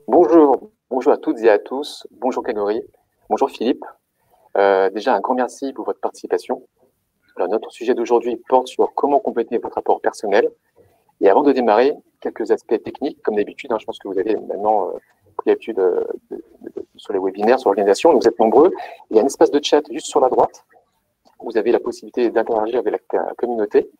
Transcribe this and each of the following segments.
Bonjour à toutes et à tous. Bonjour Grégory. Bonjour Philippe. Déjà, un grand merci pour votre participation. Alors, notre sujet d'aujourd'hui porte sur comment compléter votre rapport personnel. Et avant de démarrer, quelques aspects techniques, comme d'habitude. Je pense que vous avez maintenant pris l'habitude sur les webinaires, sur l'organisation. Vous êtes nombreux. Il y a un espace de chat juste sur la droite. Vous avez la possibilité d'interagir avec la communauté.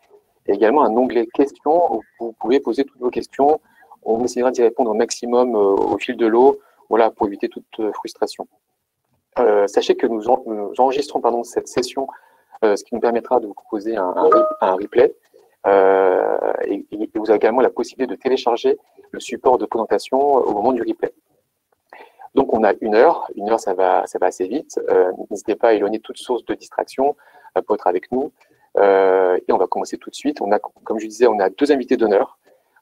Et également un onglet questions où vous pouvez poser toutes vos questions. On essaiera d'y répondre au maximum au fil de l'eau, voilà, pour éviter toute frustration. Sachez que nous enregistrons cette session, ce qui nous permettra de vous proposer un replay. Et vous avez également la possibilité de télécharger le support de présentation au moment du replay. Donc, on a une heure, ça va assez vite. N'hésitez pas à éloigner toute source de distraction pour être avec nous. Et on va commencer tout de suite. Comme je disais, on a deux invités d'honneur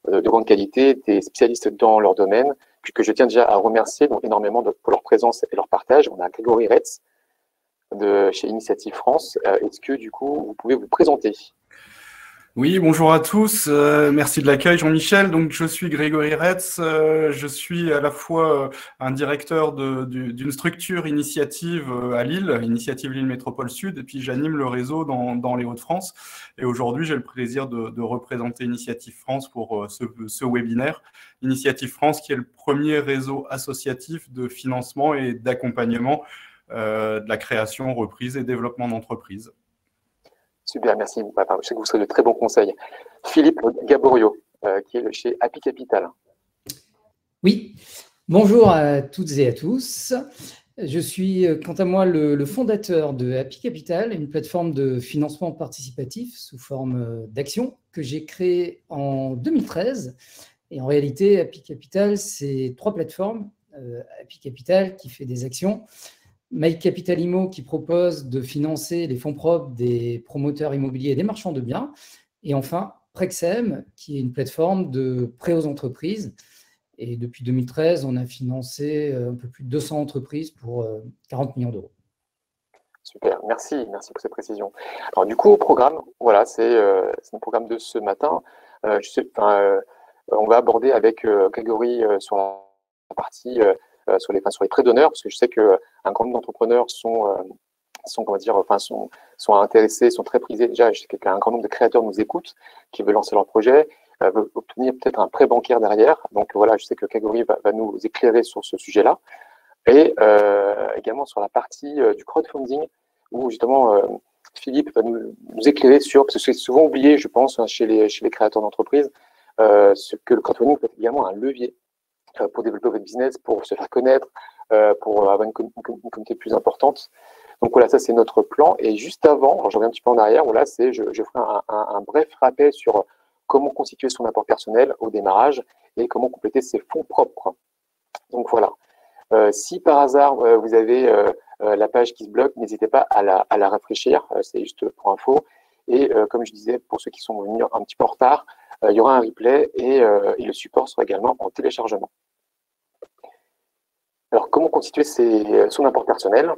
de grande qualité, des spécialistes dans leur domaine, que je tiens déjà à remercier énormément pour leur présence et leur partage. On a Grégory Retz de chez Initiative France. Est-ce que du coup, vous pouvez vous présenter? Oui, bonjour à tous. Merci de l'accueil, Jean-Michel. Donc, je suis Grégory Retz. Je suis à la fois un directeur d'une structure initiative à Lille, Initiative Lille Métropole Sud, et puis j'anime le réseau dans les Hauts-de-France. Et aujourd'hui, j'ai le plaisir de représenter Initiative France pour ce webinaire. Initiative France, qui est le premier réseau associatif de financement et d'accompagnement de la création, reprise et développement d'entreprises. Super, merci. Je sais que vous serez de très bons conseils. Philippe Gaborio, qui est chez Happy Capital. Oui, bonjour à toutes et à tous. Je suis, quant à moi, le fondateur de Happy Capital, une plateforme de financement participatif sous forme d'action que j'ai créée en 2013. Et en réalité, Happy Capital, c'est 3 plateformes. Happy Capital qui fait des actions, My Capital Immo qui propose de financer les fonds propres des promoteurs immobiliers et des marchands de biens. Et enfin, Prexem, qui est une plateforme de prêts aux entreprises. Et depuis 2013, on a financé un peu plus de 200 entreprises pour 40 millions d'euros. Super, merci pour cette précision. Alors du coup, au programme, voilà, c'est le programme de ce matin. On va aborder avec Grégory sur la partie sur les prêts d'honneur, parce que je sais qu'un grand nombre d'entrepreneurs sont intéressés, sont très prisés. Déjà, je sais qu'un grand nombre de créateurs nous écoutent, qui veulent lancer leur projet, veulent obtenir peut-être un prêt bancaire derrière. Donc voilà, je sais que Grégory va nous éclairer sur ce sujet-là. Et également sur la partie du crowdfunding, où justement Philippe va nous éclairer sur, parce que c'est souvent oublié, je pense, chez les créateurs d'entreprises, ce que le crowdfunding peut être également un levier pour développer votre business, pour se faire connaître, pour avoir une communauté plus importante. Donc voilà, ça c'est notre plan. Et juste avant, alors je reviens un petit peu en arrière, voilà, je ferai un bref rappel sur comment constituer son apport personnel au démarrage et comment compléter ses fonds propres. Donc voilà. Si par hasard vous avez la page qui se bloque, n'hésitez pas à la rafraîchir, c'est juste pour info. Et comme je disais, pour ceux qui sont venus un petit peu en retard, il y aura un replay et le support sera également en téléchargement. Alors, comment constituer son apport personnel?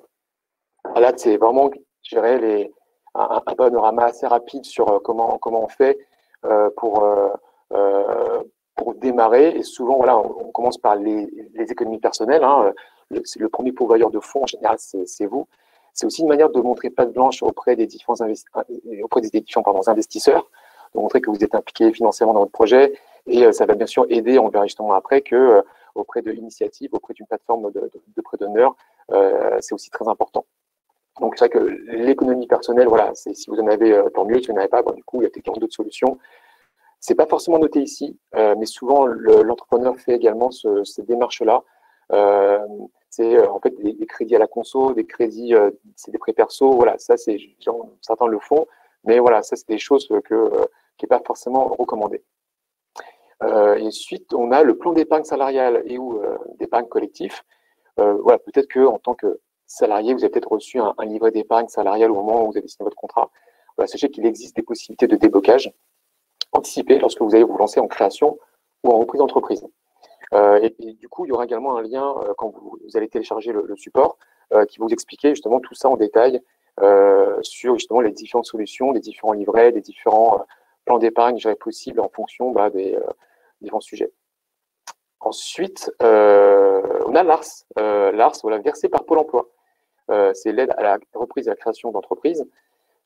Là, c'est vraiment, je dirais, un panorama assez rapide sur comment on fait pour démarrer. Et souvent, voilà, on commence par les économies personnelles. Le premier pourvoyeur de fonds, en général, c'est vous. C'est aussi une manière de montrer patte blanche auprès des différents investisseurs, de montrer que vous êtes impliqué financièrement dans votre projet. Et ça va bien sûr aider, on verra justement après, que auprès de l'initiative, auprès d'une plateforme de prêt d'honneur, c'est aussi très important. Donc, c'est vrai que l'économie personnelle, voilà, si vous en avez, tant mieux. Si vous n'en avez pas, du coup, il y a peut-être d'autres solutions. C'est pas forcément noté ici, mais souvent, l'entrepreneur fait également ces démarches-là. C'est en fait des crédits à la conso, des crédits, c'est des prêts perso. Voilà, ça, certains le font, mais voilà, ça, c'est des choses qui n'est pas forcément recommandé. Et ensuite, on a le plan d'épargne salariale et ou d'épargne collectif. Voilà, peut-être qu'en tant que salarié, vous avez peut-être reçu un livret d'épargne salariale au moment où vous avez signé votre contrat. Voilà, sachez qu'il existe des possibilités de déblocage anticipé lorsque vous allez vous lancer en création ou en reprise d'entreprise. Et du coup, il y aura également un lien quand vous allez télécharger le support qui va vous expliquer justement tout ça en détail sur justement les différentes solutions, les différents livrets, les différents plans d'épargne possibles en fonction des différents sujets. Ensuite, on a l'ARS. L'ARS, voilà, versé par Pôle emploi. C'est l'aide à la reprise et à la création d'entreprises.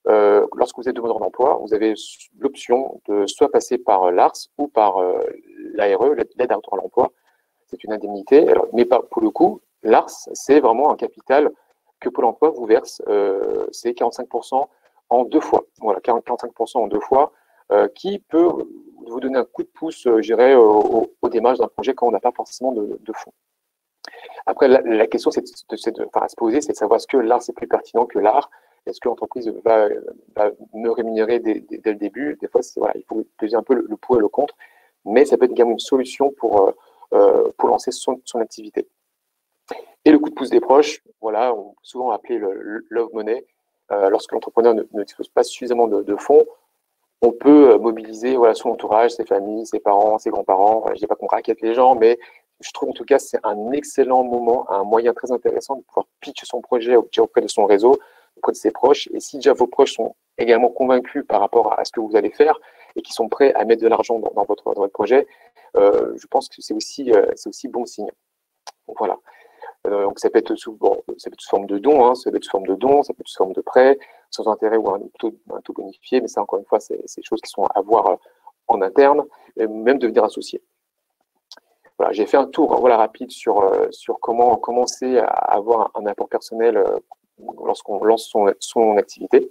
Lorsque vous êtes demandeur d'emploi, vous avez l'option de soit passer par l'ARS ou par l'ARE, l'aide à retour à l'emploi. C'est une indemnité, alors, mais pas, pour le coup, l'ARS, c'est vraiment un capital que Pôle emploi vous verse. C'est 45% en 2 fois. Voilà, 45% en 2 fois, qui peut vous donner un coup de pouce, je dirais, au démarrage d'un projet quand on n'a pas forcément de fonds. Après, la question c'est à se poser, c'est de savoir est-ce que l'ARS est plus pertinent que l'AR. Est-ce que l'entreprise va me rémunérer dès le début? Des fois, voilà, il faut peser un peu le pour et le contre, mais ça peut être également une solution pour lancer son activité. Et le coup de pouce des proches, voilà, on peut souvent appelé le love money. Lorsque l'entrepreneur ne dispose pas suffisamment de fonds, on peut mobiliser voilà, son entourage, ses familles, ses parents, ses grands-parents. Je ne dis pas qu'on raquette les gens, mais je trouve en tout cas c'est un excellent moment, un moyen très intéressant de pouvoir pitcher son projet auprès de son réseau, auprès de ses proches. Et si déjà vos proches sont également convaincus par rapport à ce que vous allez faire et qui sont prêts à mettre de l'argent dans votre projet, je pense que c'est aussi bon signe. Donc voilà. Donc ça peut être sous forme de don, hein, ça peut être sous forme de don, ça peut être sous forme de prêt, sans intérêt ou un taux bonifié, mais ça encore une fois c'est des choses qui sont à voir en interne, et même devenir associé. Voilà, j'ai fait un tour rapide sur comment commencer à avoir un apport personnel lorsqu'on lance son activité.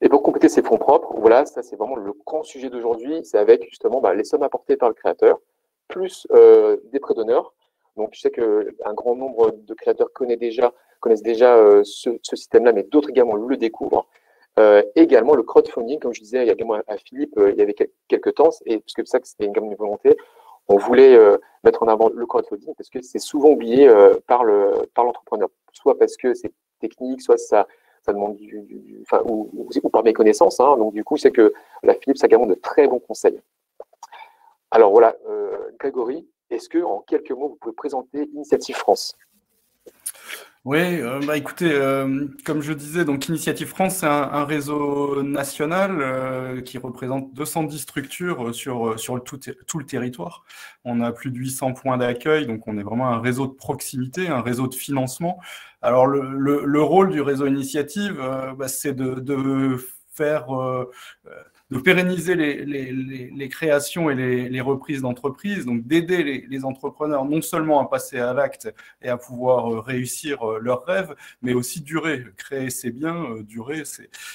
Et pour compléter ses fonds propres, voilà, ça c'est vraiment le grand sujet d'aujourd'hui, c'est avec justement les sommes apportées par le créateur, plus des prêts d'honneur. Donc, je sais qu'un grand nombre de créateurs connaissent déjà ce système-là, mais d'autres également le découvrent. Également, le crowdfunding, comme je disais il y a également à Philippe, il y avait quelques temps, et parce que ça, c'était une volonté, on voulait mettre en avant le crowdfunding parce que c'est souvent oublié par l'entrepreneur, soit parce que c'est technique, soit ça demande ou par méconnaissance. Hein. Donc, du coup, c'est que la Philippe, ça a également de très bons conseils. Alors, voilà, Grégory, est-ce que, en quelques mots, vous pouvez présenter Initiative France? Oui, écoutez, comme je disais, donc Initiative France, c'est un réseau national qui représente 210 structures sur tout le territoire. On a plus de 800 points d'accueil, donc on est vraiment un réseau de proximité, un réseau de financement. Alors, le rôle du réseau Initiative, c'est de faire... de pérenniser les créations et les reprises d'entreprises, donc d'aider les entrepreneurs non seulement à passer à l'acte et à pouvoir réussir leurs rêves, mais aussi durer. Créer, c'est bien, durer,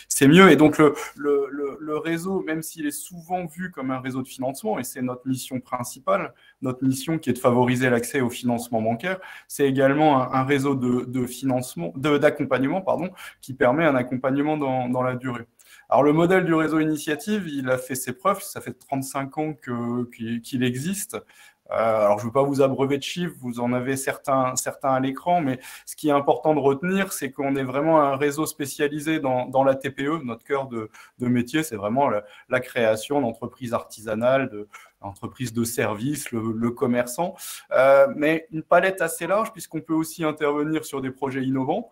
c'est mieux. Et donc, le réseau, même s'il est souvent vu comme un réseau de financement, et c'est notre mission principale, notre mission qui est de favoriser l'accès au financement bancaire, c'est également un réseau de financement, d'accompagnement, qui permet un accompagnement dans la durée. Alors, le modèle du réseau Initiative, il a fait ses preuves. Ça fait 35 ans qu'il existe. Alors, je ne veux pas vous abreuver de chiffres, vous en avez certains à l'écran, mais ce qui est important de retenir, c'est qu'on est vraiment un réseau spécialisé dans la TPE. Notre cœur de métier, c'est vraiment la création d'entreprises artisanales, d'entreprises de services, le commerçant, mais une palette assez large puisqu'on peut aussi intervenir sur des projets innovants.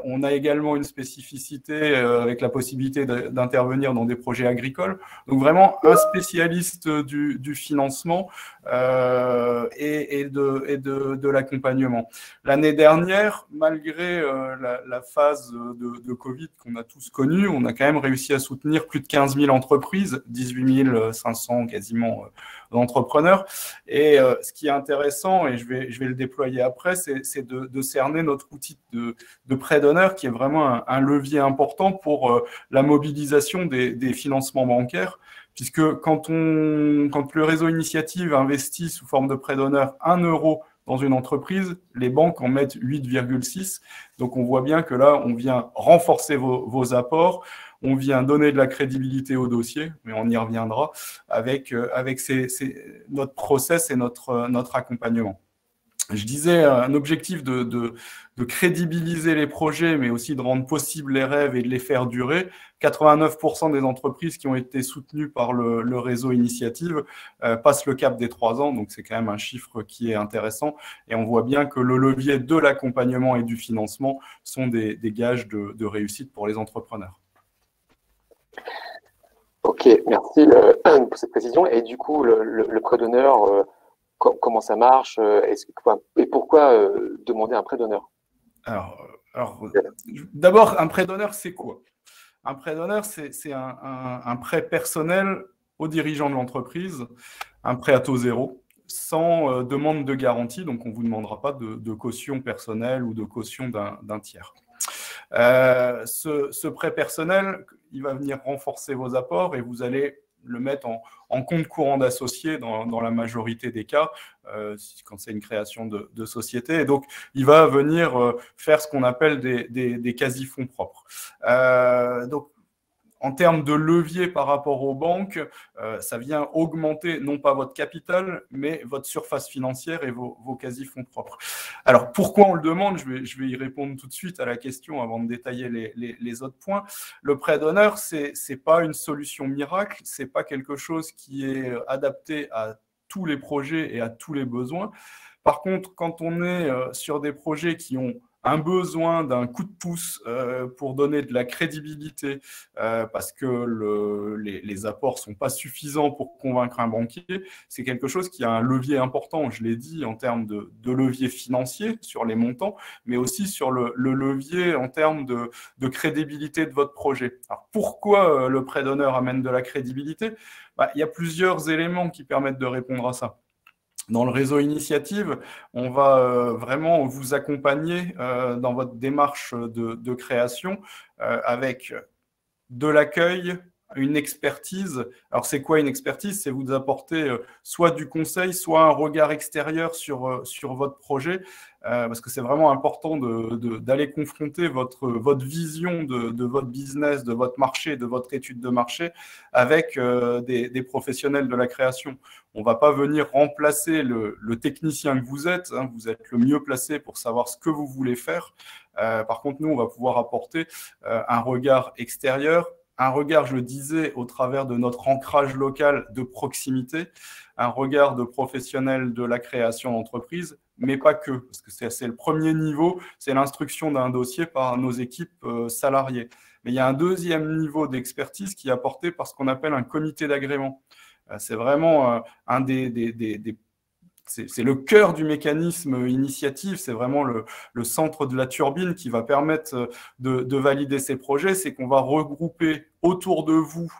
On a également une spécificité avec la possibilité d'intervenir dans des projets agricoles. Donc vraiment un spécialiste du financement et de l'accompagnement. L'année dernière, malgré la phase de Covid qu'on a tous connue, on a quand même réussi à soutenir plus de 15 000 entreprises, 18 500 quasiment d'entrepreneurs. Et ce qui est intéressant, et je vais le déployer après, c'est de cerner notre outil de prêt d'honneur qui est vraiment un levier important pour la mobilisation des financements bancaires, puisque quand le réseau Initiative investit sous forme de prêt d'honneur 1 euro dans une entreprise, les banques en mettent 8,6. Donc, on voit bien que là, on vient renforcer vos apports, on vient donner de la crédibilité au dossier, mais on y reviendra avec notre process et notre accompagnement. Je disais un objectif de crédibiliser les projets, mais aussi de rendre possible les rêves et de les faire durer. 89% des entreprises qui ont été soutenues par le réseau Initiative passent le cap des 3 ans, donc c'est quand même un chiffre qui est intéressant. Et on voit bien que le levier de l'accompagnement et du financement sont des gages de réussite pour les entrepreneurs. Ok, merci pour cette précision. Et du coup, le prêt d'honneur, comment ça marche et pourquoi demander un prêt d'honneur? Alors, d'abord, un prêt d'honneur, c'est quoi? Un prêt d'honneur, c'est un prêt personnel aux dirigeants de l'entreprise, un prêt à taux zéro, sans demande de garantie. Donc, on ne vous demandera pas de caution personnelle ou de caution d'un tiers. Ce prêt personnel, il va venir renforcer vos apports et vous allez le mettre en compte courant d'associé dans la majorité des cas, quand c'est une création de société. Et donc, il va venir faire ce qu'on appelle des quasi-fonds propres. Donc, en termes de levier par rapport aux banques, ça vient augmenter non pas votre capital, mais votre surface financière et vos quasi-fonds propres. Alors, pourquoi on le demande? Je vais y répondre tout de suite à la question avant de détailler les autres points. Le prêt d'honneur, ce n'est pas une solution miracle, ce n'est pas quelque chose qui est adapté à tous les projets et à tous les besoins. Par contre, quand on est sur des projets qui ont un besoin d'un coup de pouce pour donner de la crédibilité parce que les apports ne sont pas suffisants pour convaincre un banquier, c'est quelque chose qui a un levier important, je l'ai dit, en termes de levier financier sur les montants, mais aussi sur le levier en termes de crédibilité de votre projet. Alors, pourquoi le prêt d'honneur amène de la crédibilité? Il y a plusieurs éléments qui permettent de répondre à ça. Dans le réseau Initiative, on va vraiment vous accompagner dans votre démarche de création avec de l'accueil, une expertise. Alors, c'est quoi une expertise? C'est vous apporter soit du conseil, soit un regard extérieur sur votre projet, parce que c'est vraiment important d'aller confronter votre vision de votre business, de votre marché, de votre étude de marché avec des professionnels de la création. On ne va pas venir remplacer le technicien que vous êtes. Hein, vous êtes le mieux placé pour savoir ce que vous voulez faire. Par contre, nous, on va pouvoir apporter un regard extérieur, un regard, je le disais, au travers de notre ancrage local de proximité, un regard de professionnel de la création d'entreprise, mais pas que, parce que c'est le premier niveau, c'est l'instruction d'un dossier par nos équipes salariées. Mais il y a un deuxième niveau d'expertise qui est apporté par ce qu'on appelle un comité d'agrément. C'est vraiment un c'est le cœur du mécanisme Initiative, c'est vraiment le centre de la turbine qui va permettre de valider ces projets, c'est qu'on va regrouper autour de vous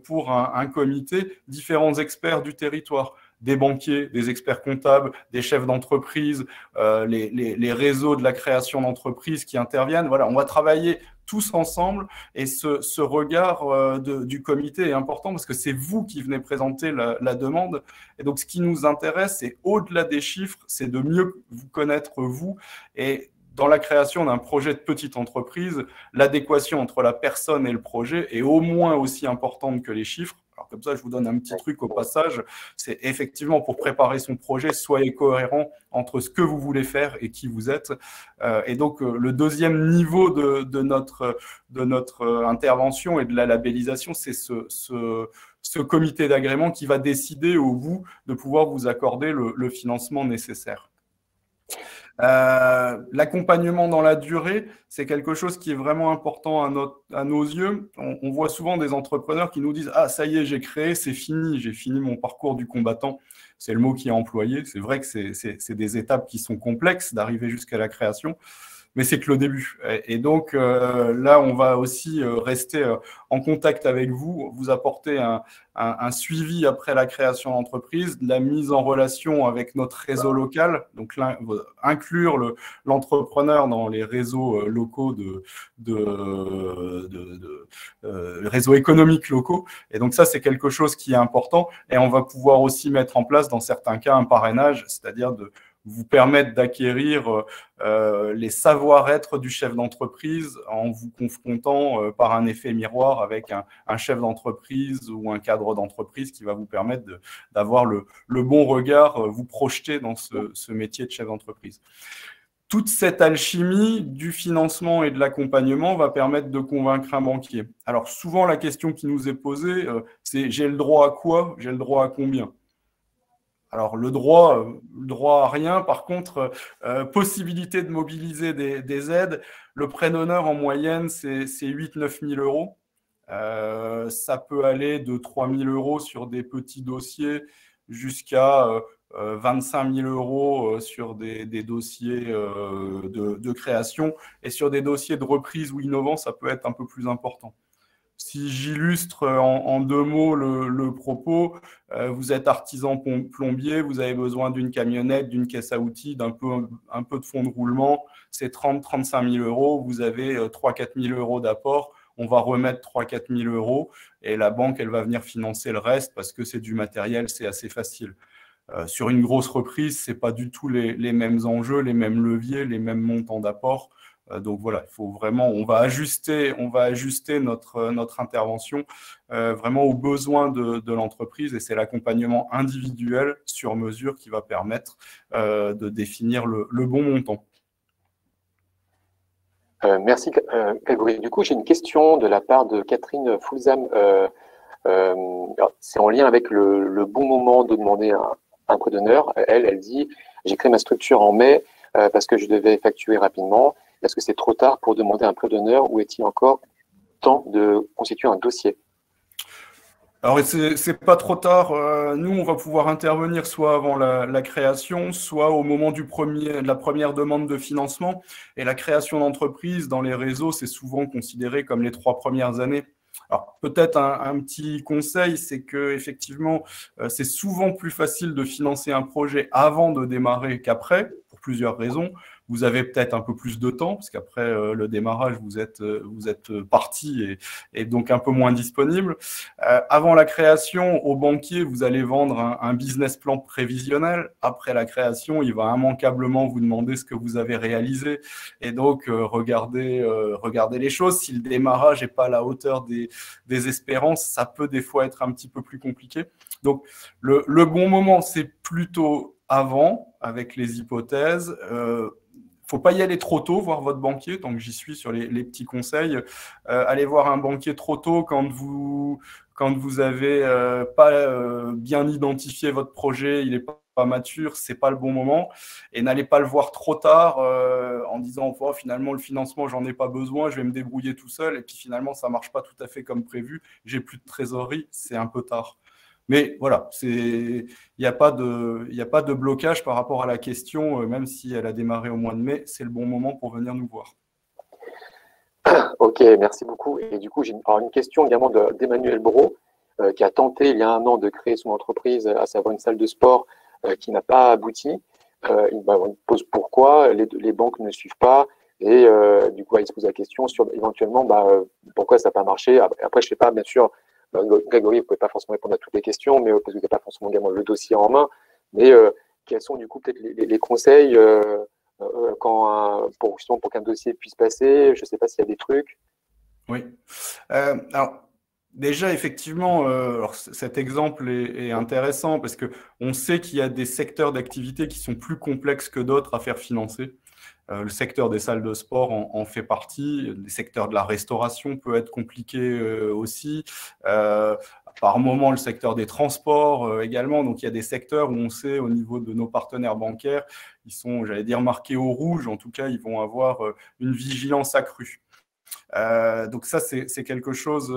pour un comité différents experts du territoire, des banquiers, des experts comptables, des chefs d'entreprise, les réseaux de la création d'entreprises qui interviennent. Voilà, on va travailler tous ensemble et ce regard du comité est important parce que c'est vous qui venez présenter la demande. Et donc, ce qui nous intéresse, c'est au-delà des chiffres, c'est de mieux vous connaître vous. Et dans la création d'un projet de petite entreprise, l'adéquation entre la personne et le projet est au moins aussi importante que les chiffres. Alors comme ça, je vous donne un petit truc au passage. C'est effectivement pour préparer son projet, soyez cohérent entre ce que vous voulez faire et qui vous êtes. Et donc, le deuxième niveau de notre intervention et de la labellisation, c'est ce comité d'agrément qui va décider au bout de pouvoir vous accorder le financement nécessaire. L'accompagnement dans la durée, c'est quelque chose qui est vraiment important à nos yeux. On voit souvent des entrepreneurs qui nous disent « Ah, ça y est, j'ai créé, c'est fini, j'ai fini mon parcours du combattant ». C'est le mot qui est employé. C'est vrai que c'est des étapes qui sont complexes d'arriver jusqu'à la création, mais c'est que le début. Et donc, là, on va aussi rester en contact avec vous, vous apporter un suivi après la création d'entreprise, de la mise en relation avec notre réseau local, donc là, inclure l'entrepreneur dans les réseaux locaux réseaux économiques locaux. Et donc ça, c'est quelque chose qui est important. Et on va pouvoir aussi mettre en place, dans certains cas, un parrainage, c'est-à-dire de vous permettre d'acquérir les savoir-être du chef d'entreprise en vous confrontant par un effet miroir avec un chef d'entreprise ou un cadre d'entreprise qui va vous permettre d'avoir le bon regard, vous projeter dans ce métier de chef d'entreprise. Toute cette alchimie du financement et de l'accompagnement va permettre de convaincre un banquier. Alors souvent, la question qui nous est posée, c'est « j'ai le droit à quoi? J'ai le droit à combien ?» Alors, le droit à rien. Par contre, possibilité de mobiliser des aides. Le prêt d'honneur, en moyenne, c'est 8 000 à 9 000 euros. Ça peut aller de 3 000 € sur des petits dossiers jusqu'à 25 000 € sur des dossiers de création. Et sur des dossiers de reprise ou innovants, ça peut être un peu plus important. Si j'illustre en 2 mots le propos, vous êtes artisan plombier, vous avez besoin d'une camionnette, d'une caisse à outils, un peu de fonds de roulement, c'est 30-35 000 €, vous avez 3-4 000 € d'apport, on va remettre 3-4 000 € et la banque, elle va venir financer le reste parce que c'est du matériel, c'est assez facile. Sur une grosse reprise, ce n'est pas du tout les mêmes enjeux, les mêmes leviers, les mêmes montants d'apport. Donc voilà, il faut vraiment, on va ajuster notre intervention vraiment aux besoins de l'entreprise et c'est l'accompagnement individuel sur mesure qui va permettre de définir le bon montant. Merci Grégory. Du coup, j'ai une question de la part de Catherine Foulzam. C'est en lien avec le bon moment de demander un prêt d'honneur. Elle dit, j'ai créé ma structure en mai parce que je devais facturer rapidement. Est-ce que c'est trop tard pour demander un prêt d'honneur ou est-il encore temps de constituer un dossier? Alors, c'est pas trop tard. Nous, on va pouvoir intervenir soit avant la création, soit au moment de la première demande de financement. Et la création d'entreprise dans les réseaux, c'est souvent considéré comme les 3 premières années. Alors, peut-être un petit conseil, c'est qu'effectivement, c'est souvent plus facile de financer un projet avant de démarrer qu'après, pour plusieurs raisons. Vous avez peut-être un peu plus de temps, parce qu'après le démarrage, vous êtes parti et donc un peu moins disponible. Avant la création, au banquier, vous allez vendre un business plan prévisionnel. Après la création, il va immanquablement vous demander ce que vous avez réalisé. Et donc, regardez les choses. Si le démarrage n'est pas à la hauteur des espérances, ça peut des fois être un petit peu plus compliqué. Donc, le bon moment, c'est plutôt avant, avec les hypothèses. Faut pas y aller trop tôt, voir votre banquier, tant que j'y suis sur les petits conseils. Allez voir un banquier trop tôt quand vous avez pas bien identifié votre projet, il n'est pas mature, c'est pas le bon moment. Et n'allez pas le voir trop tard en disant oh, finalement le financement, j'en ai pas besoin, je vais me débrouiller tout seul. Et puis finalement, ça marche pas tout à fait comme prévu. J'ai plus de trésorerie, c'est un peu tard. Mais voilà, il n'y a pas de blocage par rapport à la question, même si elle a démarré au mois de mai, c'est le bon moment pour venir nous voir. Ok, merci beaucoup. Et du coup, j'ai une question également d'Emmanuel Brault, qui a tenté il y a 1 an de créer son entreprise, à savoir une salle de sport qui n'a pas abouti. Il pose pourquoi les banques ne suivent pas. Et du coup, il se pose la question sur éventuellement pourquoi ça n'a pas marché. Après, je ne sais pas, bien sûr, Grégory, vous ne pouvez pas forcément répondre à toutes les questions, mais parce que vous n'avez pas forcément également le dossier en main. Mais quels sont du coup peut-être les conseils pour qu'un dossier puisse passer? Je ne sais pas s'il y a des trucs. Oui. Alors, déjà, effectivement, alors cet exemple est intéressant parce qu'on sait qu'il y a des secteurs d'activité qui sont plus complexes que d'autres à faire financer. Le secteur des salles de sport en fait partie. Le secteur de la restauration peut être compliqué aussi. Par moment, le secteur des transports également. Donc, il y a des secteurs où on sait, au niveau de nos partenaires bancaires, ils sont, j'allais dire, marqués au rouge. En tout cas, ils vont avoir une vigilance accrue. Donc ça, c'est quelque chose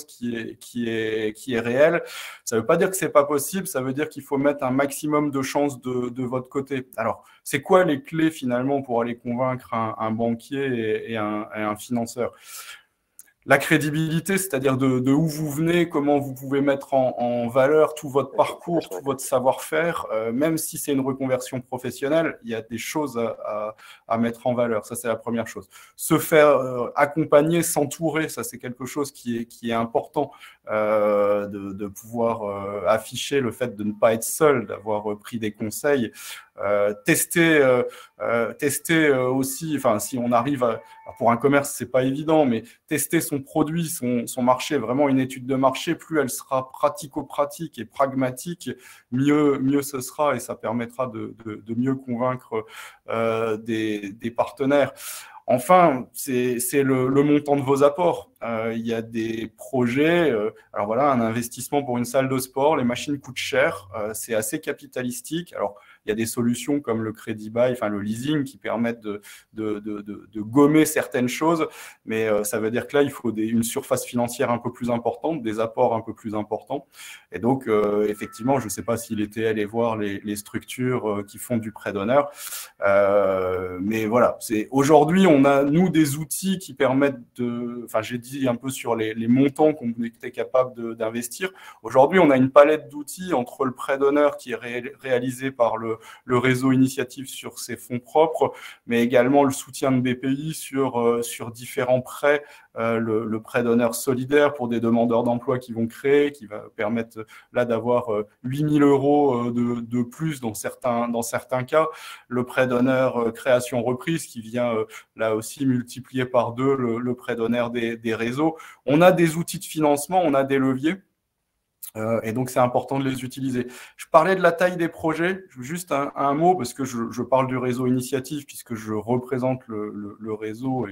qui est réel. Ça ne veut pas dire que c'est pas possible, ça veut dire qu'il faut mettre un maximum de chances de votre côté. Alors, c'est quoi les clés finalement pour aller convaincre un banquier et un financeur? La crédibilité, c'est-à-dire de où vous venez, comment vous pouvez mettre en valeur tout votre parcours, tout votre savoir-faire, même si c'est une reconversion professionnelle, il y a des choses à mettre en valeur. Ça, c'est la première chose. Se faire accompagner, s'entourer, ça, c'est quelque chose qui est important, de pouvoir afficher le fait de ne pas être seul, d'avoir pris des conseils. Tester aussi, enfin, si on arrive pour un commerce, c'est pas évident, mais tester son produit, son marché, vraiment une étude de marché, plus elle sera pratico-pratique et pragmatique, mieux ce sera et ça permettra de mieux convaincre des partenaires. Enfin, c'est le montant de vos apports. Il y a des projets, alors voilà, un investissement pour une salle de sport, les machines coûtent cher, c'est assez capitalistique. Alors, y a des solutions comme le crédit bail, enfin le leasing, qui permettent de gommer certaines choses, mais ça veut dire que là, il faut une surface financière un peu plus importante, des apports un peu plus importants. Et donc, effectivement, je ne sais pas s'il était allé voir les structures qui font du prêt d'honneur, mais voilà, aujourd'hui, on a, nous, des outils qui permettent enfin, j'ai dit un peu sur les montants qu'on était capable d'investir. Aujourd'hui, on a une palette d'outils entre le prêt d'honneur qui est réalisé par le réseau Initiative sur ses fonds propres, mais également le soutien de BPI sur différents prêts, le prêt d'honneur solidaire pour des demandeurs d'emploi qui vont créer, qui va permettre là d'avoir 8 000 € de plus dans certains cas, le prêt d'honneur création reprise qui vient là aussi multiplier par 2 le prêt d'honneur des réseaux. On a des outils de financement, on a des leviers. Et donc, c'est important de les utiliser. Je parlais de la taille des projets. Juste un mot, parce que je parle du réseau Initiative, puisque je représente le réseau,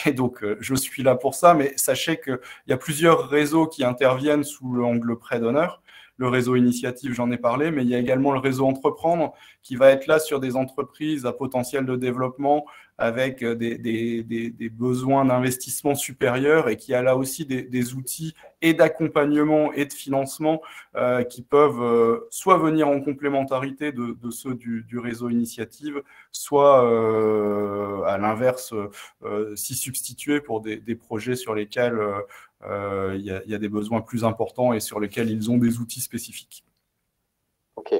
et donc je suis là pour ça. Mais sachez qu'il y a plusieurs réseaux qui interviennent sous l'angle prêt d'honneur. Le réseau Initiative, j'en ai parlé, mais il y a également le réseau Entreprendre qui va être là sur des entreprises à potentiel de développement avec des besoins d'investissement supérieurs et qui a là aussi des outils et d'accompagnement et de financement qui peuvent soit venir en complémentarité de ceux du réseau Initiative, soit à l'inverse s'y substituer pour des projets sur lesquels il y a des besoins plus importants et sur lesquels ils ont des outils spécifiques. Ok,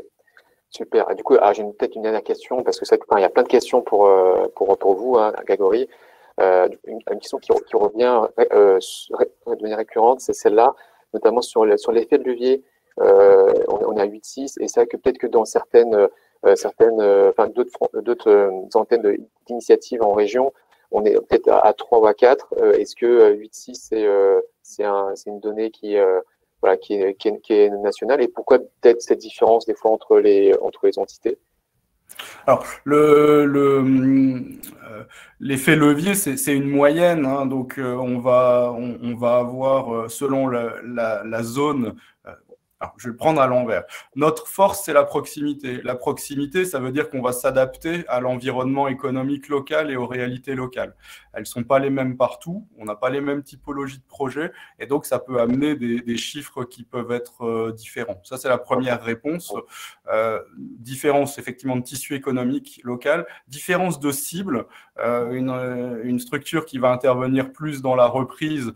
super. Et du coup, j'ai peut-être une dernière question, parce que il y a plein de questions pour vous, hein, Grégory. Une question qui revient de manière récurrente, c'est celle-là, notamment sur l'effet de levier. On est à 8,6, et c'est vrai que peut-être que dans d'autres antennes d'initiatives en région, on est peut-être à 3 ou à 4. Est-ce que 8,6, c'est une donnée qui est nationale, et pourquoi peut-être cette différence des fois entre les entités? Alors, l'effet levier, c'est une moyenne, hein, donc on va avoir, selon la zone, alors, je vais le prendre à l'envers. Notre force, c'est la proximité. La proximité, ça veut dire qu'on va s'adapter à l'environnement économique local et aux réalités locales. Elles ne sont pas les mêmes partout, on n'a pas les mêmes typologies de projets, et donc ça peut amener des chiffres qui peuvent être différents. Ça, c'est la première réponse. Différence, effectivement, de tissu économique local, différence de cible, une structure qui va intervenir plus dans la reprise.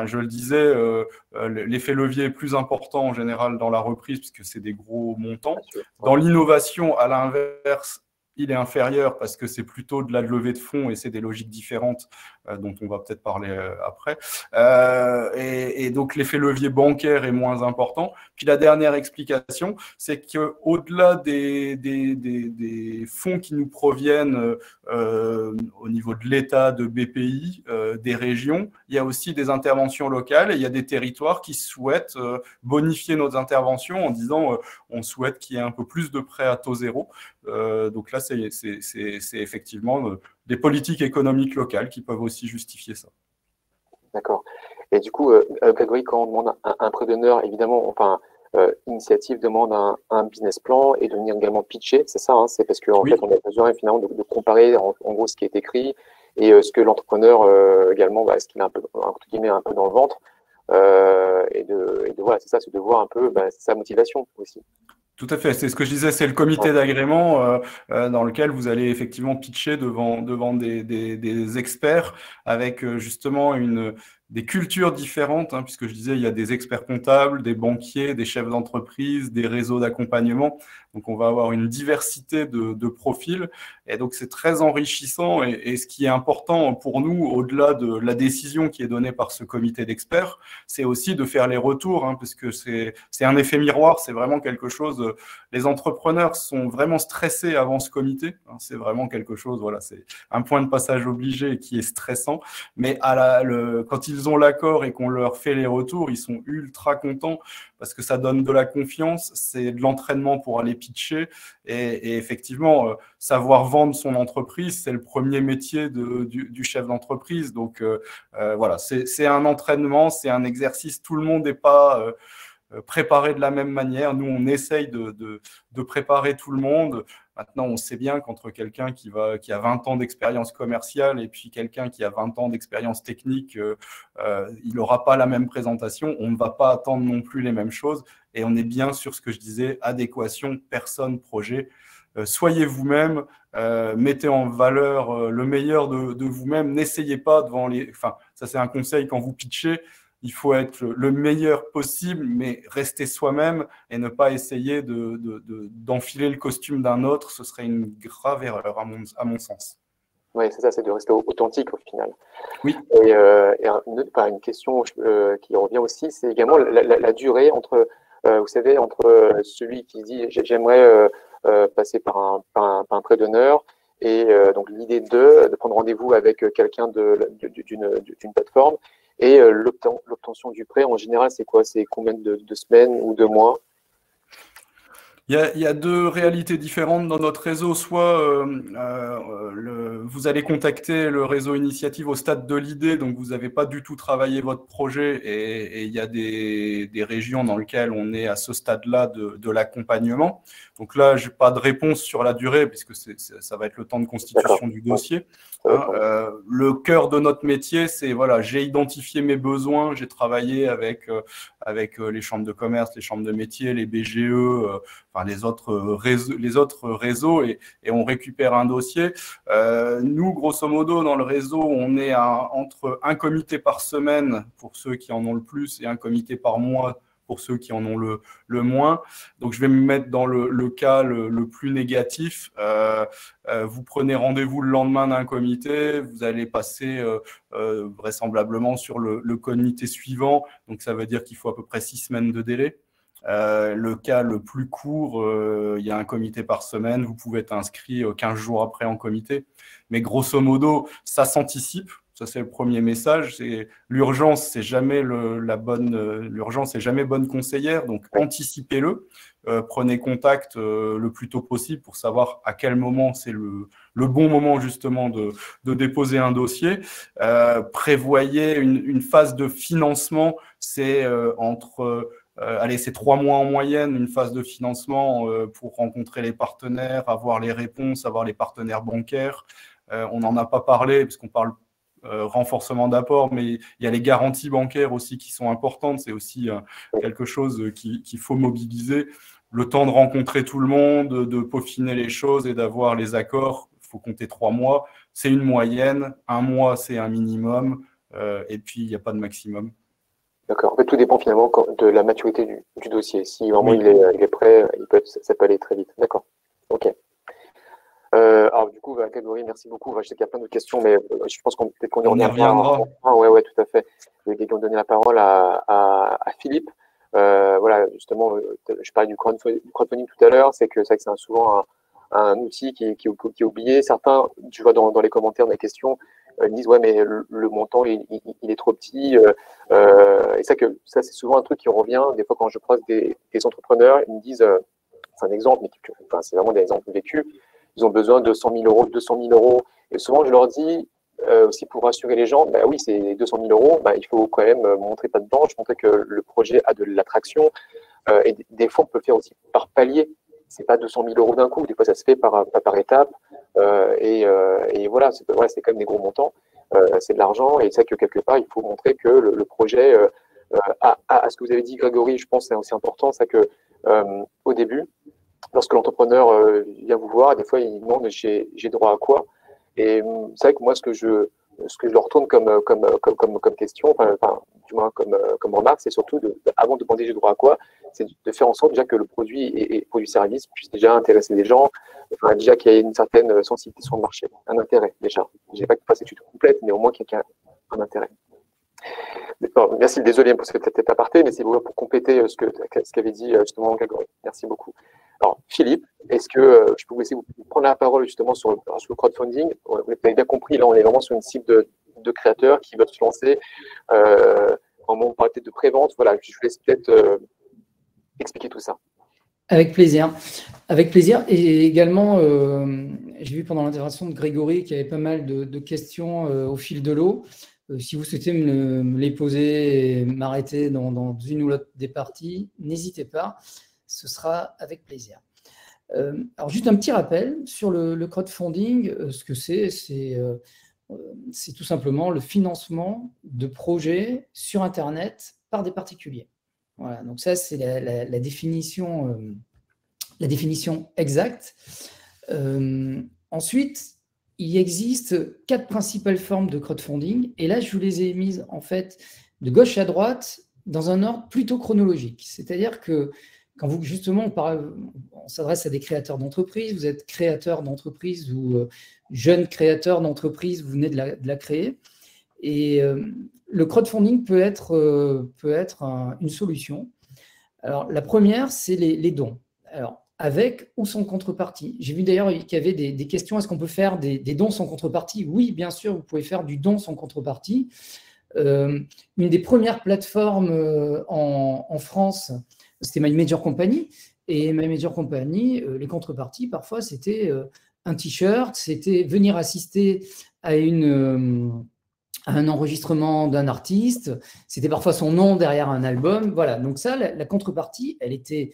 Je le disais, l'effet levier est plus important en général dans la reprise puisque c'est des gros montants. Dans l'innovation, à l'inverse, il est inférieur parce que c'est plutôt de la levée de fonds et c'est des logiques différentes dont on va peut-être parler après. Et donc, l'effet levier bancaire est moins important. Puis la dernière explication, c'est qu'au-delà des fonds qui nous proviennent au niveau de l'État, de BPI, des régions, il y a aussi des interventions locales et il y a des territoires qui souhaitent bonifier nos interventions en disant on souhaite qu'il y ait un peu plus de prêts à taux zéro. Donc là, c'est effectivement des politiques économiques locales qui peuvent aussi justifier ça. D'accord. Et du coup, Grégory, quand on demande un prêt d'honneur, évidemment, Initiative demande un business plan et de venir également pitcher, c'est ça, hein, c'est parce qu'en fait, on a besoin finalement de comparer en gros ce qui est écrit et ce que l'entrepreneur également, ce qu'il a un peu, entre guillemets, un peu dans le ventre. Voilà, c'est ça, c'est de voir un peu sa motivation aussi. Tout à fait, c'est ce que je disais, c'est le comité d'agrément dans lequel vous allez effectivement pitcher devant des experts avec justement des cultures différentes, hein, puisque je disais, il y a des experts comptables, des banquiers, des chefs d'entreprise, des réseaux d'accompagnement. Donc, on va avoir une diversité de profils. Et donc, c'est très enrichissant. Et ce qui est important pour nous, au-delà de la décision qui est donnée par ce comité d'experts, c'est aussi de faire les retours, hein, parce que c'est un effet miroir. C'est vraiment quelque chose. Les entrepreneurs sont vraiment stressés avant ce comité. Hein, c'est vraiment quelque chose, voilà, c'est un point de passage obligé qui est stressant. Mais quand ils ont l'accord et qu'on leur fait les retours, ils sont ultra contents parce que ça donne de la confiance, c'est de l'entraînement pour aller pitcher et effectivement, savoir vendre son entreprise, c'est le premier métier du chef d'entreprise. Donc voilà, c'est un entraînement, c'est un exercice, tout le monde n'est pas préparé de la même manière. Nous, on essaye de préparer tout le monde. Maintenant, on sait bien qu'entre quelqu'un qui a 20 ans d'expérience commerciale et puis quelqu'un qui a 20 ans d'expérience technique, il n'aura pas la même présentation. On ne va pas attendre non plus les mêmes choses. Et on est bien sur ce que je disais, adéquation, personne, projet. Soyez vous-même, mettez en valeur le meilleur de vous-même. N'essayez pas devant les… Enfin, ça, c'est un conseil quand vous pitchez. Il faut être le meilleur possible, mais rester soi-même et ne pas essayer d'enfiler le costume d'un autre. Ce serait une grave erreur, à mon sens. Oui, c'est ça, c'est de rester authentique au final. Oui. Et une question qui revient aussi, c'est également la durée entre, vous savez, entre celui qui dit j'aimerais passer par un prêt d'honneur et donc l'idée de prendre rendez-vous avec quelqu'un d'une plateforme. Et l'obtention du prêt, en général, c'est quoi? C'est combien de semaines ou de mois? Il y a deux réalités différentes dans notre réseau. Soit vous allez contacter le réseau initiative au stade de l'idée, donc vous n'avez pas du tout travaillé votre projet, et il y a des régions dans lesquelles on est à ce stade-là de l'accompagnement. Donc là, je n'ai pas de réponse sur la durée, puisque ça va être le temps de constitution du dossier. Le cœur de notre métier, c'est voilà, j'ai identifié mes besoins, j'ai travaillé avec les chambres de commerce, les chambres de métier, les BGE, enfin les autres réseaux et on récupère un dossier. Nous, grosso modo, dans le réseau, on est entre un comité par semaine pour ceux qui en ont le plus et un comité par mois pour ceux qui en ont le moins. Donc, je vais me mettre dans le cas le plus négatif. Vous prenez rendez-vous le lendemain d'un comité, vous allez passer vraisemblablement sur le comité suivant. Donc, ça veut dire qu'il faut à peu près 6 semaines de délai. Le cas le plus court, il y a un comité par semaine. Vous pouvez être inscrit 15 jours après en comité. Mais grosso modo, ça s'anticipe. Ça, c'est le premier message. L'urgence, c'est jamais l'urgence, c'est jamais bonne conseillère. Donc, anticipez-le. Prenez contact le plus tôt possible pour savoir à quel moment c'est le bon moment justement de déposer un dossier. Prévoyez une phase de financement. C'est c'est 3 mois en moyenne, une phase de financement pour rencontrer les partenaires, avoir les réponses, avoir les partenaires bancaires. On n'en a pas parlé parce qu'on parle renforcement d'apport, mais il y a les garanties bancaires aussi qui sont importantes. C'est aussi quelque chose qu'il faut mobiliser. Le temps de rencontrer tout le monde, de peaufiner les choses et d'avoir les accords, il faut compter 3 mois. C'est une moyenne. 1 mois, c'est un minimum. Et puis, il n'y a pas de maximum. D'accord. En fait, tout dépend finalement de la maturité du dossier. Si vraiment il est prêt, ça peut aller très vite. D'accord. OK. Alors du coup, Grégory, merci beaucoup. Je sais qu'il y a plein d'autres questions, mais je pense qu'on peut-être qu'on y reviendra. Oui, tout à fait. Je vais donner la parole à Philippe. Voilà, justement, je parlais du crowdfunding tout à l'heure. C'est vrai que c'est souvent un outil qui est oublié. Certains, tu vois, dans les commentaires, dans les questions, disent ouais, mais le montant il est trop petit. Et ça c'est souvent un truc qui revient. Des fois, quand je croise des entrepreneurs, ils me disent, c'est un exemple, mais c'est vraiment des exemples vécus. Ils ont besoin de 100 000 euros, 200 000 euros. Et souvent, je leur dis, aussi pour rassurer les gens, oui, c'est 200 000 euros, il faut quand même montrer pas de blanche, montrer que le projet a de l'attraction. Et des fois, on peut le faire aussi par palier. C'est pas 200 000 euros d'un coup. Des fois, ça se fait par étapes. Et voilà, c'est quand même des gros montants. C'est de l'argent. Et c'est vrai que quelque part, il faut montrer que le projet à ce que vous avez dit, Grégory, je pense que c'est aussi important, c'est que au début, lorsque l'entrepreneur vient vous voir, des fois, il demande j'ai droit à quoi? Et c'est vrai que moi, ce que je leur retourne comme question, du moins comme remarque, c'est surtout avant de demander j'ai droit à quoi, c'est de faire en sorte déjà que le produit et produit-service puisse déjà intéresser des gens, déjà qu'il y ait une certaine sensibilité sur le marché, un intérêt déjà. Je ne dis pas que tu fasses l'étude complète, mais au moins qu'il y ait un intérêt. Bon, merci, désolé pour cette aparté, mais c'est pour compléter ce qu'avait dit justement Grégory. Merci beaucoup. Alors, Philippe, est-ce que je peux vous laisser vous prendre la parole justement sur le crowdfunding? Vous avez bien compris, là, on est vraiment sur une cible de créateurs qui veulent se lancer. On parle peut-être de pré-vente. Voilà, je vous laisse peut-être expliquer tout ça. Avec plaisir. Avec plaisir. Et également, j'ai vu pendant l'intervention de Grégory qu'il y avait pas mal de questions au fil de l'eau. Si vous souhaitez me les poser et m'arrêter dans une ou l'autre des parties, n'hésitez pas. Ce sera avec plaisir. Alors, juste un petit rappel sur le crowdfunding. Ce que c'est tout simplement le financement de projets sur Internet par des particuliers. Voilà, donc ça, c'est la définition exacte. Ensuite, il existe 4 principales formes de crowdfunding, et là, je vous les ai mises en fait de gauche à droite dans un ordre plutôt chronologique. C'est-à-dire que quand vous, justement, on s'adresse à des créateurs d'entreprise, vous êtes créateur d'entreprise ou jeune créateur d'entreprise, vous venez de la créer, et le crowdfunding peut être une solution. Alors, la première, c'est les dons. Alors, avec ou sans contrepartie. J'ai vu d'ailleurs qu'il y avait des questions. Est-ce qu'on peut faire des dons sans contrepartie? Oui, bien sûr, vous pouvez faire du don sans contrepartie. Une des premières plateformes en France, c'était My Major Company. Et My Major Company, les contreparties, parfois, c'était un t-shirt, c'était venir assister à un enregistrement d'un artiste, c'était parfois son nom derrière un album. Voilà, donc ça, la contrepartie, elle était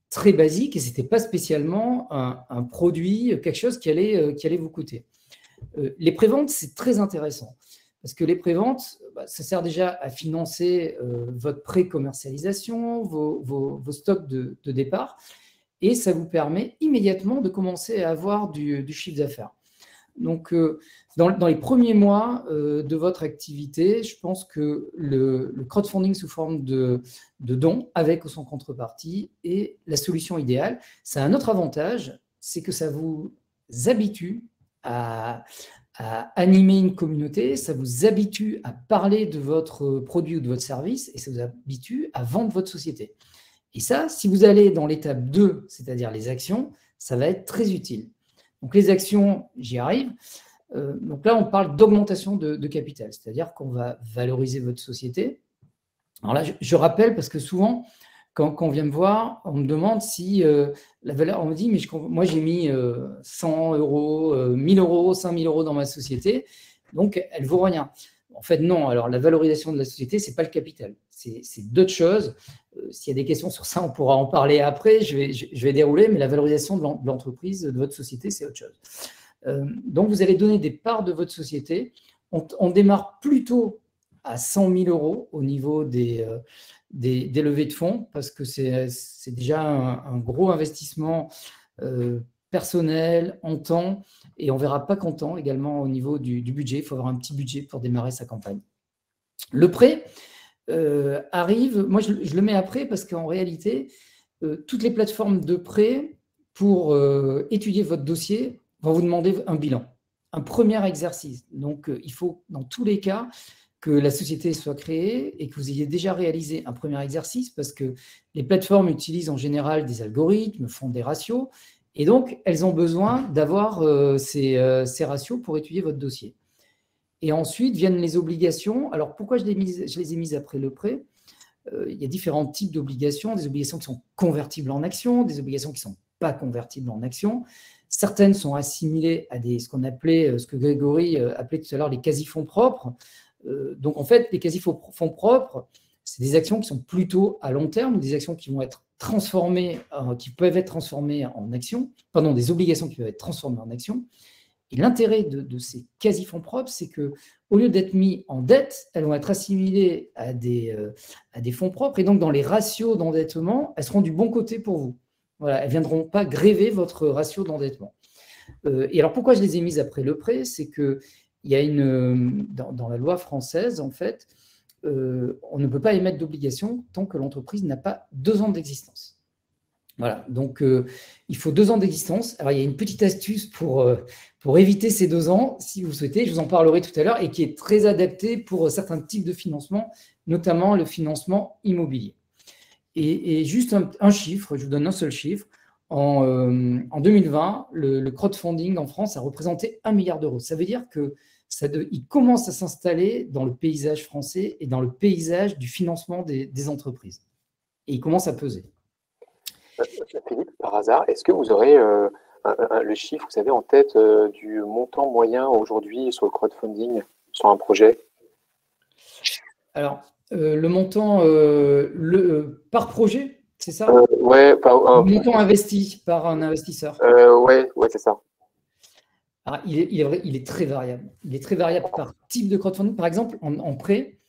très basique et ce n'était pas spécialement un produit, quelque chose qui allait vous coûter. Les préventes, c'est très intéressant parce que les préventes, ça sert déjà à financer votre pré-commercialisation, vos stocks de départ, et ça vous permet immédiatement de commencer à avoir du chiffre d'affaires. Donc, dans les premiers mois de votre activité, je pense que le crowdfunding sous forme de dons, avec ou sans contrepartie, est la solution idéale. Ça a un autre avantage, c'est que ça vous habitue à animer une communauté, ça vous habitue à parler de votre produit ou de votre service, et ça vous habitue à vendre votre société. Et ça, si vous allez dans l'étape 2, c'est-à-dire les actions, ça va être très utile. Donc, les actions, j'y arrive. Donc là, on parle d'augmentation de capital, c'est-à-dire qu'on va valoriser votre société. Alors là, je rappelle, parce que souvent, quand on vient me voir, on me demande si la valeur, on me dit, mais moi, j'ai mis 100 euros, 1000 euros, 5000 euros dans ma société, donc elle ne vaut rien. En fait, non. Alors, la valorisation de la société, ce n'est pas le capital. C'est d'autres choses. S'il y a des questions sur ça, on pourra en parler après. Je vais dérouler, mais la valorisation de l'entreprise, de votre société, c'est autre chose. Donc, vous allez donner des parts de votre société. On démarre plutôt à 100 000 euros au niveau des levées de fonds, parce que c'est déjà un gros investissement personnel, en temps, et on ne verra pas qu'en temps, également au niveau du budget. Il faut avoir un petit budget pour démarrer sa campagne. Le prêt arrive, moi je le mets après parce qu'en réalité, toutes les plateformes de prêt, pour étudier votre dossier, vont vous demander un bilan, un premier exercice. Donc, il faut, dans tous les cas, que la société soit créée et que vous ayez déjà réalisé un premier exercice, parce que les plateformes utilisent en général des algorithmes, font des ratios, et donc elles ont besoin d'avoir ces ratios pour étudier votre dossier. Et ensuite viennent les obligations. Alors, pourquoi je les ai mises après le prêt? Il y a différents types d'obligations, des obligations qui sont convertibles en actions, des obligations qui ne sont pas convertibles en actions. Certaines sont assimilées à ce qu'on appelait, ce que Grégory appelait tout à l'heure les quasi-fonds propres. Donc, en fait, les quasi-fonds propres, c'est des actions qui sont plutôt à long terme, des actions qui vont être transformées, qui peuvent être transformées en actions, pardon, des obligations qui peuvent être transformées en actions. Et l'intérêt de ces quasi-fonds propres, c'est qu'au lieu d'être mis en dette, elles vont être assimilées à des fonds propres. Et donc, dans les ratios d'endettement, elles seront du bon côté pour vous. Voilà, elles ne viendront pas gréver votre ratio d'endettement. Et alors, pourquoi je les ai mises après le prêt? C'est qu'il y a dans la loi française, en fait, on ne peut pas émettre d'obligation tant que l'entreprise n'a pas 2 ans d'existence. Voilà, donc il faut 2 ans d'existence. Alors, il y a une petite astuce pour éviter ces 2 ans, si vous souhaitez, je vous en parlerai tout à l'heure, et qui est très adaptée pour certains types de financement, notamment le financement immobilier. Et juste un chiffre, je vous donne un seul chiffre. En 2020, le crowdfunding en France a représenté 1 milliard d'euros. Ça veut dire qu'il commence à s'installer dans le paysage français et dans le paysage du financement des entreprises. Et il commence à peser. Philippe, par hasard, est-ce que vous aurez le chiffre, vous savez, en tête du montant moyen aujourd'hui sur le crowdfunding, sur un projet? Alors, le montant par projet, c'est ça? Ouais, Le montant investi par un investisseur. ouais, c'est ça. Alors, il est très variable. Il est très variable par type de crowdfunding. Par exemple, en prêt,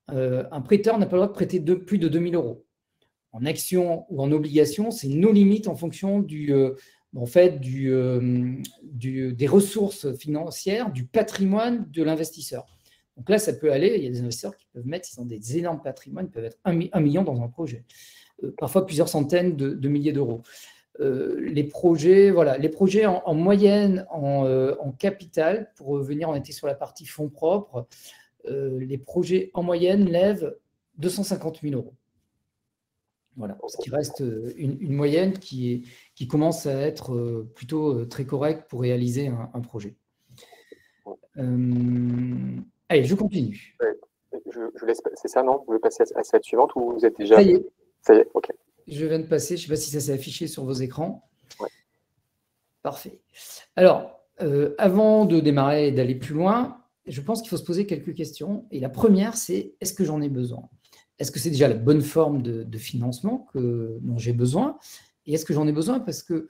un prêteur n'a pas le droit de prêter plus de 2 000 euros. En action ou en obligation, c'est nos limites en fonction des ressources financières, du patrimoine de l'investisseur. Donc là, ça peut aller, il y a des investisseurs qui peuvent mettre, ils ont des énormes patrimoines, ils peuvent être 1 million dans un projet, parfois plusieurs centaines de milliers d'euros. Les projets en moyenne, en capital, pour revenir, on était sur la partie fonds propres, les projets en moyenne lèvent 250 000 euros. Voilà, ce qui reste une moyenne qui commence à être plutôt très correcte pour réaliser un projet. Allez, je continue. Je laisse, c'est ça, non? Vous voulez passer à la slide suivante ou vous êtes déjà… Ça y est. Ça y est, ok. Je viens de passer, je ne sais pas si ça s'est affiché sur vos écrans. Ouais. Parfait. Alors, avant de démarrer et d'aller plus loin, je pense qu'il faut se poser quelques questions. Et la première, c'est est-ce que j'en ai besoin? Est-ce que c'est déjà la bonne forme de financement dont j'ai besoin? Et est-ce que j'en ai besoin? Parce que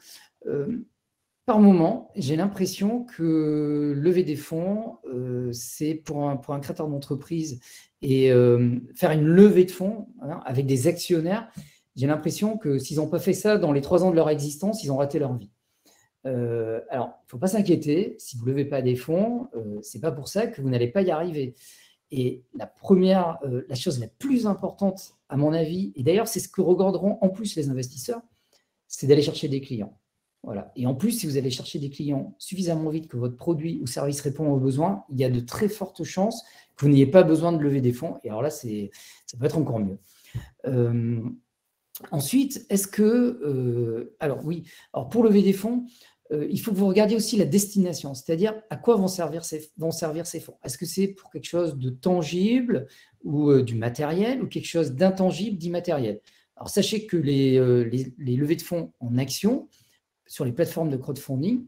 par moment, j'ai l'impression que lever des fonds, c'est pour un créateur d'entreprise et faire une levée de fonds avec des actionnaires, j'ai l'impression que s'ils n'ont pas fait ça dans les 3 ans de leur existence, ils ont raté leur vie. Alors, il ne faut pas s'inquiéter, si vous ne levez pas des fonds, ce n'est pas pour ça que vous n'allez pas y arriver. Et la chose la plus importante, à mon avis, et d'ailleurs, c'est ce que regarderont en plus les investisseurs, c'est d'aller chercher des clients. Voilà. Et en plus, si vous allez chercher des clients suffisamment vite que votre produit ou service répond aux besoins, il y a de très fortes chances que vous n'ayez pas besoin de lever des fonds. Et alors là, ça peut être encore mieux. Ensuite, est-ce que… alors pour lever des fonds, il faut que vous regardiez aussi la destination, c'est-à-dire à quoi vont servir ces fonds. Est-ce que c'est pour quelque chose de tangible ou du matériel ou quelque chose d'intangible, d'immatériel? Alors, sachez que les levées de fonds en action sur les plateformes de crowdfunding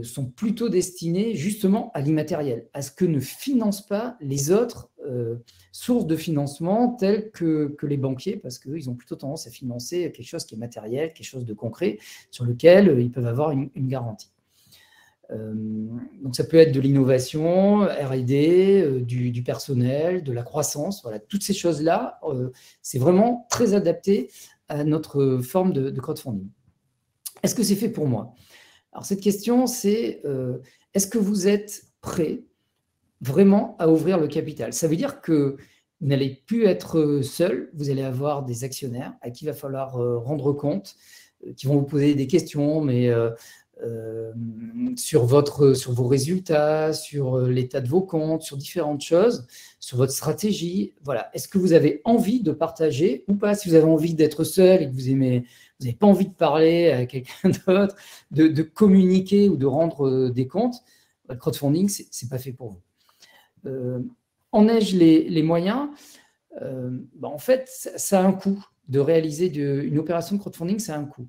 sont plutôt destinées justement à l'immatériel, à ce que ne financent pas les autres sources de financement telles que les banquiers, parce qu'ils ont plutôt tendance à financer quelque chose qui est matériel, quelque chose de concret, sur lequel ils peuvent avoir une garantie. Donc ça peut être de l'innovation, R&D, du personnel, de la croissance, voilà, toutes ces choses-là, c'est vraiment très adapté à notre forme de crowdfunding. Est-ce que c'est fait pour moi? Alors cette question, c'est est-ce que vous êtes prêt vraiment à ouvrir le capital? Ça veut dire que vous n'allez plus être seul, vous allez avoir des actionnaires à qui il va falloir rendre compte, qui vont vous poser des questions, mais sur vos résultats, sur l'état de vos comptes, sur différentes choses, sur votre stratégie. Voilà. Est-ce que vous avez envie de partager ou pas? Si vous avez envie d'être seul et que vous n'avez pas envie de parler à quelqu'un d'autre, de communiquer ou de rendre des comptes, le crowdfunding, ce n'est pas fait pour vous. En ai-je les moyens? En fait, ça a un coût. De réaliser une opération de crowdfunding, ça a un coût.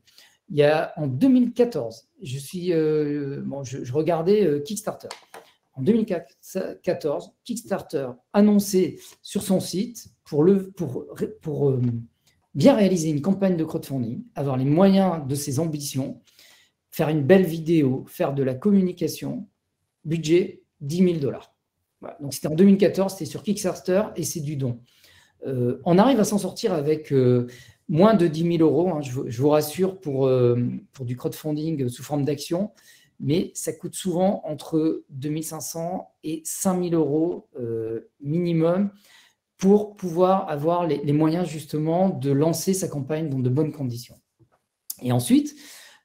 Il y a en 2014, je regardais Kickstarter. En 2014, Kickstarter annonçait sur son site pour bien réaliser une campagne de crowdfunding, avoir les moyens de ses ambitions, faire une belle vidéo, faire de la communication, budget 10 000 $. Voilà. Donc c'était en 2014, c'était sur Kickstarter et c'est du don. On arrive à s'en sortir avec moins de 10 000 €, hein, je vous rassure, pour du crowdfunding sous forme d'action, mais ça coûte souvent entre 2 500 et 5 000 € minimum pour pouvoir avoir les moyens justement de lancer sa campagne dans de bonnes conditions. Et ensuite,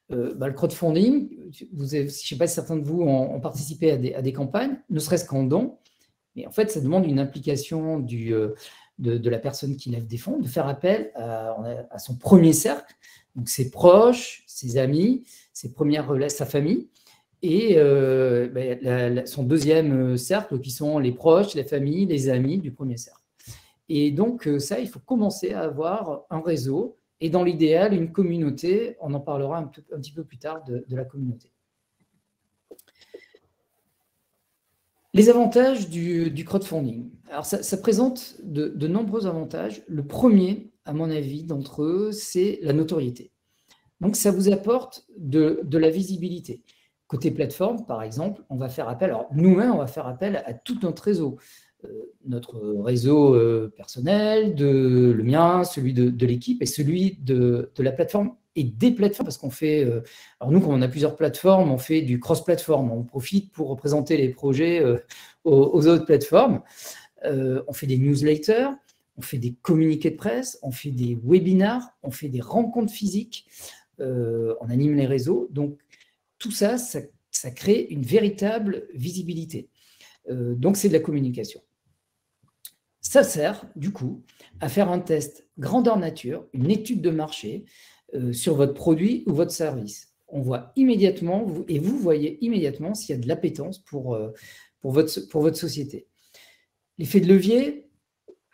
le crowdfunding, je ne sais pas si certains de vous ont participé à des campagnes, ne serait-ce qu'en don, mais en fait, ça demande une implication de la personne qui lève des fonds, de faire appel à son premier cercle, donc ses proches, ses amis, sa famille, et son deuxième cercle qui sont les proches, la famille, les amis du premier cercle. Et donc ça, il faut commencer à avoir un réseau et dans l'idéal, une communauté. On en parlera un petit peu plus tard de la communauté. Les avantages du crowdfunding. Alors, ça présente de nombreux avantages. Le premier, à mon avis, d'entre eux, c'est la notoriété. Donc, ça vous apporte de la visibilité. Côté plateforme, par exemple, on va faire appel, alors nous-mêmes, on va faire appel à tout notre réseau. Notre réseau personnel, le mien, celui de l'équipe et celui de la plateforme et des plateformes, parce qu'on fait, alors nous, quand on a plusieurs plateformes, on fait du cross-plateforme, on profite pour représenter les projets aux autres plateformes. On fait des newsletters, on fait des communiqués de presse, on fait des webinars, on fait des rencontres physiques, on anime les réseaux. Donc, tout ça, ça crée une véritable visibilité. Donc, c'est de la communication. Ça sert, du coup, à faire un test grandeur nature, une étude de marché sur votre produit ou votre service. On voit immédiatement, et vous voyez immédiatement s'il y a de l'appétence pour votre société. L'effet de levier,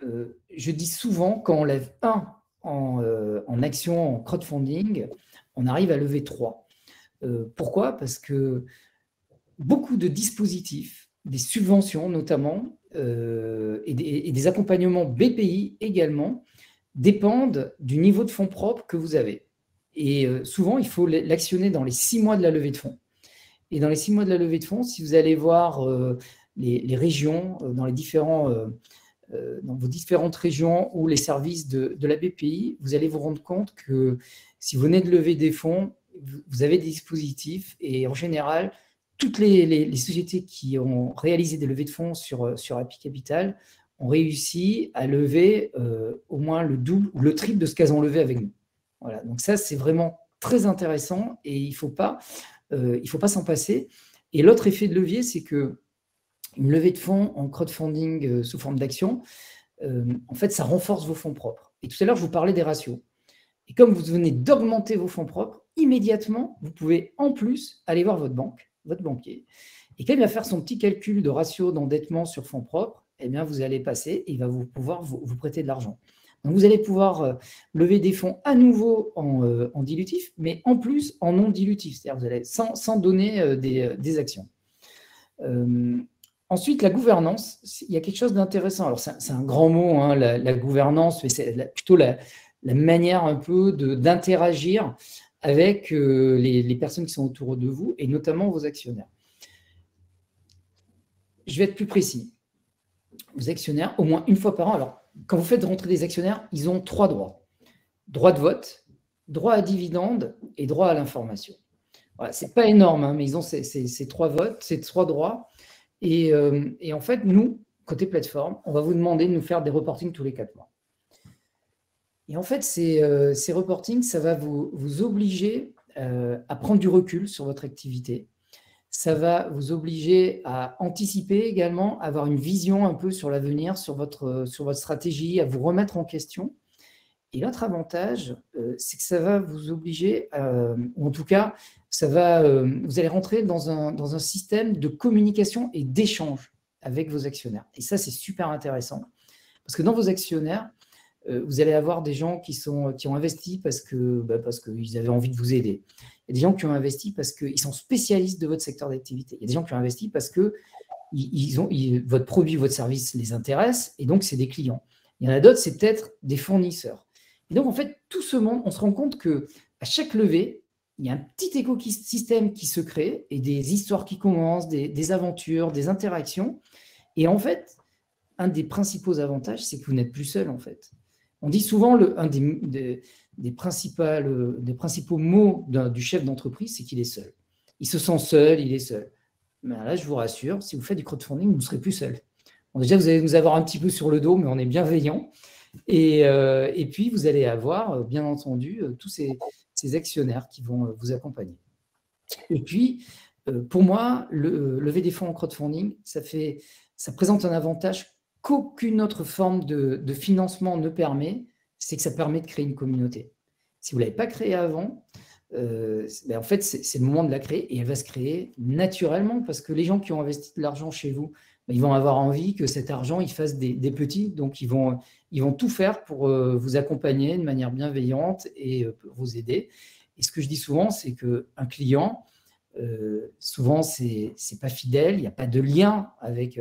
je dis souvent, quand on lève 1 en action, en crowdfunding, on arrive à lever 3. Pourquoi ? Parce que beaucoup de dispositifs, des subventions notamment, et des accompagnements BPI également, dépendent du niveau de fonds propres que vous avez. Et souvent, il faut l'actionner dans les 6 mois de la levée de fonds. Et dans les 6 mois de la levée de fonds, si vous allez voir les régions, dans vos différentes régions ou les services de la BPI, vous allez vous rendre compte que si vous venez de lever des fonds, vous avez des dispositifs et en général, toutes les sociétés qui ont réalisé des levées de fonds sur Happy Capital ont réussi à lever au moins le double ou le triple de ce qu'elles ont levé avec nous. Voilà, donc ça, c'est vraiment très intéressant et il ne faut pas s'en passer. Et l'autre effet de levier, c'est qu'une levée de fonds en crowdfunding sous forme d'action, en fait, ça renforce vos fonds propres. Et tout à l'heure, je vous parlais des ratios. Et comme vous venez d'augmenter vos fonds propres, immédiatement, vous pouvez en plus aller voir votre banque, votre banquier. Et quand il va faire son petit calcul de ratio d'endettement sur fonds propres, eh bien, vous allez passer et il va pouvoir vous prêter de l'argent. Donc, vous allez pouvoir lever des fonds à nouveau en dilutif, mais en plus en non dilutif, c'est-à-dire vous allez sans donner des actions. Ensuite, la gouvernance, il y a quelque chose d'intéressant. Alors, c'est un grand mot, hein, la gouvernance, mais c'est plutôt la manière un peu d'interagir avec les personnes qui sont autour de vous, et notamment vos actionnaires. Je vais être plus précis. Vos actionnaires, au moins une fois par an, alors, quand vous faites rentrer des actionnaires, ils ont 3 droits. Droit de vote, droit à dividende et droit à l'information. Voilà, ce n'est pas énorme, hein, mais ils ont ces 3 votes, ces 3 droits. Et en fait, nous, côté plateforme, on va vous demander de nous faire des reportings tous les 4 mois. Et en fait, ces reportings, ça va vous obliger à prendre du recul sur votre activité. Ça va vous obliger à anticiper également, à avoir une vision un peu sur l'avenir, sur votre stratégie, à vous remettre en question. Et l'autre avantage, c'est que ça va vous obliger, ou en tout cas, vous allez rentrer dans un système de communication et d'échange avec vos actionnaires. Et ça, c'est super intéressant. Parce que dans vos actionnaires, vous allez avoir des gens qui ont investi parce qu'ils avaient envie de vous aider. Il y a des gens qui ont investi parce qu'ils sont spécialistes de votre secteur d'activité. Il y a des gens qui ont investi parce que votre produit, votre service les intéresse, et donc c'est des clients. Il y en a d'autres, c'est peut-être des fournisseurs. Et donc, en fait, tout ce monde, on se rend compte qu'à chaque levée, il y a un petit écosystème qui se crée et des histoires qui commencent, des aventures, des interactions. Et en fait, un des principaux avantages, c'est que vous n'êtes plus seul, en fait. On dit souvent, un des principaux mots du chef d'entreprise, c'est qu'il est seul. Il se sent seul, il est seul. Mais là, je vous rassure, si vous faites du crowdfunding, vous ne serez plus seul. Bon, déjà, vous allez nous avoir un petit peu sur le dos, mais on est bienveillant. Et puis, vous allez avoir, bien entendu, tous ces actionnaires qui vont vous accompagner. Et puis, pour moi, lever des fonds en crowdfunding, ça présente un avantage qu'aucune autre forme de financement ne permet, c'est que ça permet de créer une communauté. Si vous ne l'avez pas créée avant, en fait, c'est le moment de la créer, et elle va se créer naturellement, parce que les gens qui ont investi de l'argent chez vous, ils vont avoir envie que cet argent il fasse des petits, donc ils vont tout faire pour vous accompagner de manière bienveillante et pour vous aider. Et ce que je dis souvent, c'est qu'un client, souvent, ce n'est pas fidèle, il n'y a pas de lien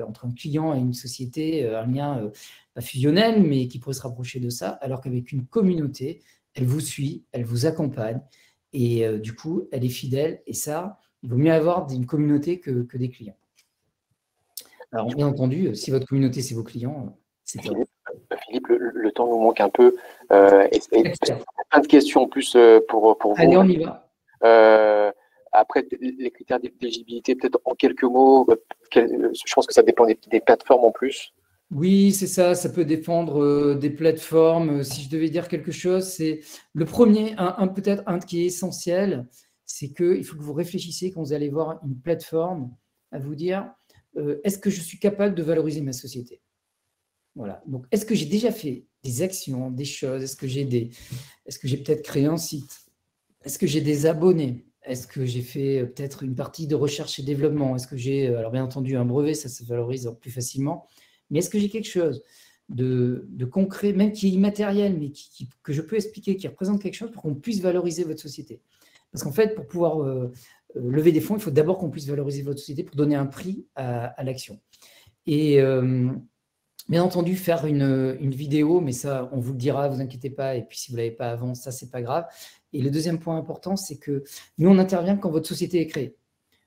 entre un client et une société, un lien pas fusionnel, mais qui pourrait se rapprocher de ça, alors qu'avec une communauté, elle vous suit, elle vous accompagne, et du coup, elle est fidèle, et ça, il vaut mieux avoir une communauté que des clients. Alors, bien entendu, si votre communauté, c'est vos clients, c'est top. Philippe, le temps nous manque un peu. Et plein de questions en plus pour vous. Allez, on y va. Après, les critères d'éligibilité, peut-être en quelques mots, je pense que ça dépend des plateformes en plus. Oui, c'est ça, ça peut dépendre des plateformes. Si je devais dire quelque chose, c'est le premier, peut-être un qui est essentiel, c'est qu'il faut que vous réfléchissiez quand vous allez voir une plateforme à vous dire est-ce que je suis capable de valoriser ma société? Voilà. Donc, est-ce que j'ai déjà fait des actions, des choses? Est-ce que j'ai peut-être créé un site? Est-ce que j'ai des abonnés? Est-ce que j'ai fait peut-être une partie de recherche et développement? Est-ce que j'ai, alors bien entendu, un brevet, ça se valorise plus facilement. Mais est-ce que j'ai quelque chose de concret, même qui est immatériel, mais que je peux expliquer, qui représente quelque chose pour qu'on puisse valoriser votre société? Parce qu'en fait, pour pouvoir lever des fonds, il faut d'abord qu'on puisse valoriser votre société pour donner un prix à l'action. Et bien entendu, faire une vidéo, mais ça, on vous le dira, vous inquiétez pas. Et puis, si vous ne l'avez pas avant, ça, c'est pas grave. Et le deuxième point important, c'est que nous, on intervient quand votre société est créée.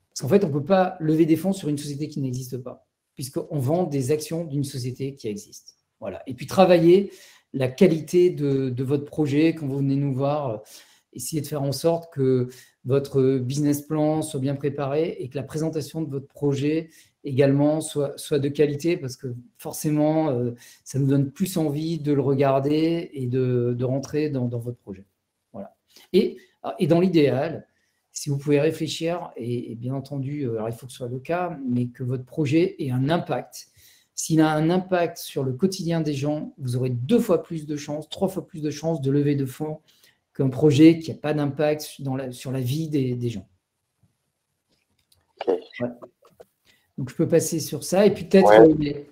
Parce qu'en fait, on ne peut pas lever des fonds sur une société qui n'existe pas, puisqu'on vend des actions d'une société qui existe. Voilà. Et puis, travailler la qualité de votre projet quand vous venez nous voir. Essayez de faire en sorte que votre business plan soit bien préparé et que la présentation de votre projet également soit de qualité, parce que forcément, ça nous donne plus envie de le regarder et de rentrer dans votre projet. Voilà. Et dans l'idéal, si vous pouvez réfléchir, et bien entendu, alors il faut que ce soit le cas, mais que votre projet ait un impact. S'il a un impact sur le quotidien des gens, vous aurez 2 fois plus de chances, 3 fois plus de chances de lever de fonds qu'un projet qui n'a pas d'impact sur la vie des gens. Okay. Voilà. Donc, je peux passer sur ça. Et puis, peut-être… Ouais.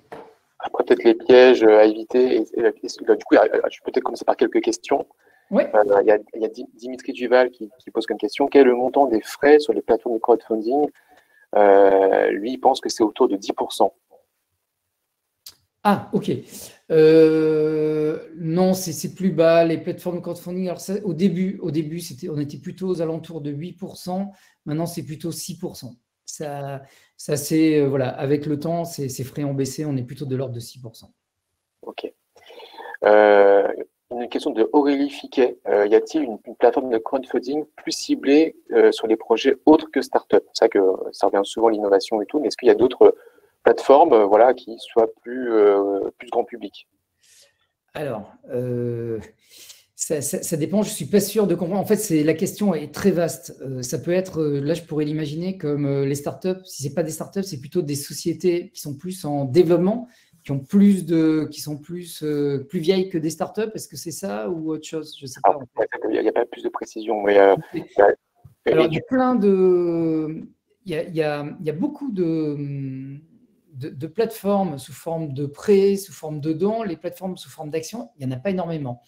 Après, peut-être les pièges à éviter. Du coup, je peux peut-être commencer par quelques questions. Ouais. Il y a Dimitri Duval qui pose comme question: quel est le montant des frais sur les plateformes de crowdfunding? Lui, il pense que c'est autour de 10%. Ah, ok. Non, c'est plus bas. Les plateformes de crowdfunding, alors ça, au début on était plutôt aux alentours de 8%. Maintenant, c'est plutôt 6%. Ça c'est, voilà, avec le temps, ces frais ont baissé. On est plutôt de l'ordre de 6%. Ok. Une question de Aurélie Fiquet. Y a-t-il une plateforme de crowdfunding plus ciblée sur les projets autres que start-up? C'est vrai que ça revient souvent l'innovation et tout, mais est-ce qu'il y a d'autres plateformes voilà, qui soient plus grand public? Alors, ça dépend, je ne suis pas sûr de comprendre. En fait, la question est très vaste. Ça peut être, là, je pourrais l'imaginer comme les startups. Si ce n'est pas des startups, c'est plutôt des sociétés qui sont plus en développement, qui sont plus vieilles que des startups. Est-ce que c'est ça ou autre chose? Je ne sais pas. En fait. Il n'y a pas plus de précision. Mais, alors, il y a plein de… Il y a beaucoup de plateformes sous forme de prêts, sous forme de dons, les plateformes sous forme d'actions, il n'y en a pas énormément.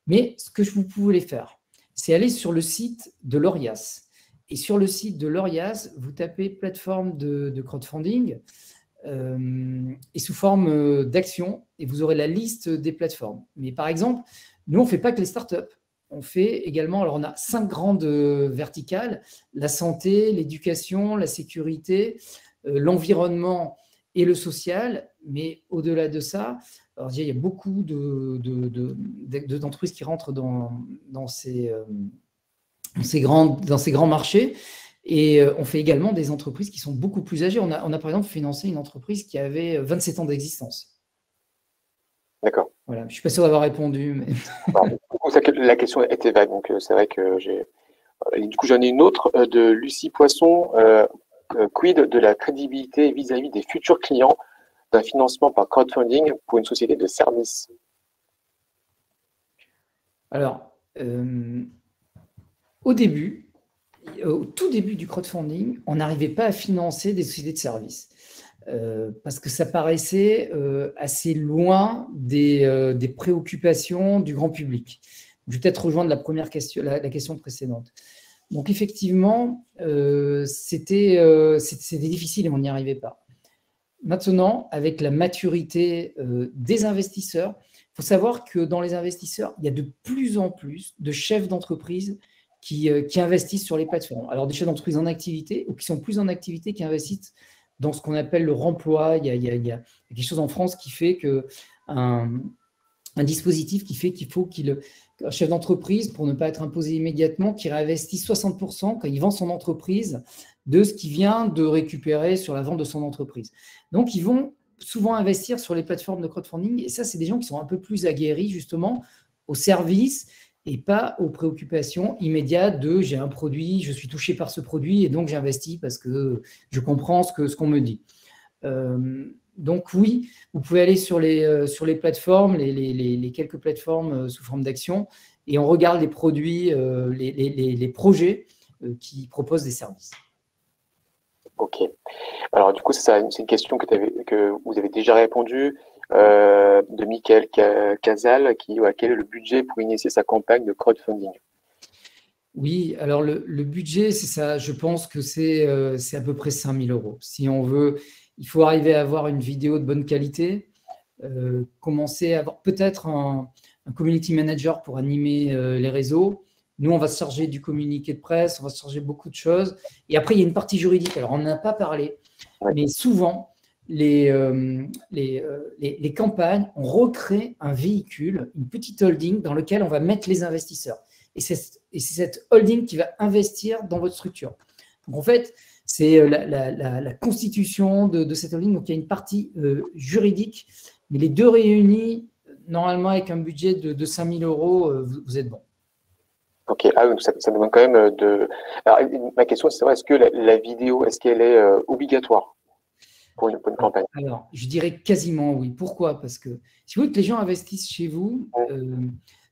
Mais ce que vous pouvez faire, c'est aller sur le site de l'Orias. Et sur le site de l'Orias, vous tapez plateforme de crowdfunding et sous forme d'actions, et vous aurez la liste des plateformes. Mais par exemple, nous, on ne fait pas que les startups. On fait également, alors on a 5 grandes verticales: la santé, l'éducation, la sécurité, l'environnement et le social. Mais au-delà de ça, alors il y a beaucoup d'entreprises qui rentrent dans ces grands marchés. Et on fait également des entreprises qui sont beaucoup plus âgées. On a par exemple financé une entreprise qui avait 27 ans d'existence. D'accord. Voilà, je ne suis pas sûr d'avoir répondu. Mais… La question était vague, donc c'est vrai que j'ai… Du coup, j'en ai une autre de Lucie Poisson. Quid de la crédibilité vis-à-vis des futurs clients d'un financement par crowdfunding pour une société de services? Alors, au tout début du crowdfunding, on n'arrivait pas à financer des sociétés de services parce que ça paraissait assez loin des préoccupations du grand public. Je vais peut-être rejoindre la question précédente. Donc, effectivement, c'était difficile et on n'y arrivait pas. Maintenant, avec la maturité des investisseurs, il faut savoir que dans les investisseurs, il y a de plus en plus de chefs d'entreprise qui investissent sur les plateformes. Alors, des chefs d'entreprise en activité ou qui sont plus en activité, qui investissent dans ce qu'on appelle le remploi. Il y a quelque chose en France qui fait qu'un dispositif qui fait qu'il faut qu'un chef d'entreprise, pour ne pas être imposé immédiatement, qui réinvestisse 60% quand il vend son entreprise de ce qu'il vient de récupérer sur la vente de son entreprise. Donc, ils vont souvent investir sur les plateformes de crowdfunding. Et ça, c'est des gens qui sont un peu plus aguerris, justement, au service et pas aux préoccupations immédiates de « j'ai un produit, je suis touché par ce produit et donc j'investis parce que je comprends ce qu'on me dit ». Donc oui, vous pouvez aller sur les plateformes, les quelques plateformes sous forme d'action, et on regarde les produits, les projets qui proposent des services. Ok. Alors du coup, c'est une question que vous avez déjà répondu, de Michael Casal, quel est le budget pour initier sa campagne de crowdfunding? Oui, alors le budget, c'est ça. Je pense que c'est à peu près 5 000 €. Si on veut, il faut arriver à avoir une vidéo de bonne qualité, commencer à avoir peut-être un community manager pour animer les réseaux. Nous, on va se charger du communiqué de presse, on va se charger de beaucoup de choses. Et après, il y a une partie juridique. Alors, on n'en a pas parlé, mais souvent, les campagnes, on recrée un véhicule, une petite holding dans lequel on va mettre les investisseurs. Et c'est cette holding qui va investir dans votre structure. Donc, en fait, c'est la constitution de cette holding. Donc, il y a une partie juridique, mais les deux réunis, normalement, avec un budget de 5 000 €, vous êtes bon. Ok, donc ça demande quand même de… Alors, ma question, c'est est-ce que la vidéo, est-ce qu'elle est obligatoire pour une campagne? Alors, je dirais quasiment oui. Pourquoi? Parce que si vous voulez que les gens investissent chez vous,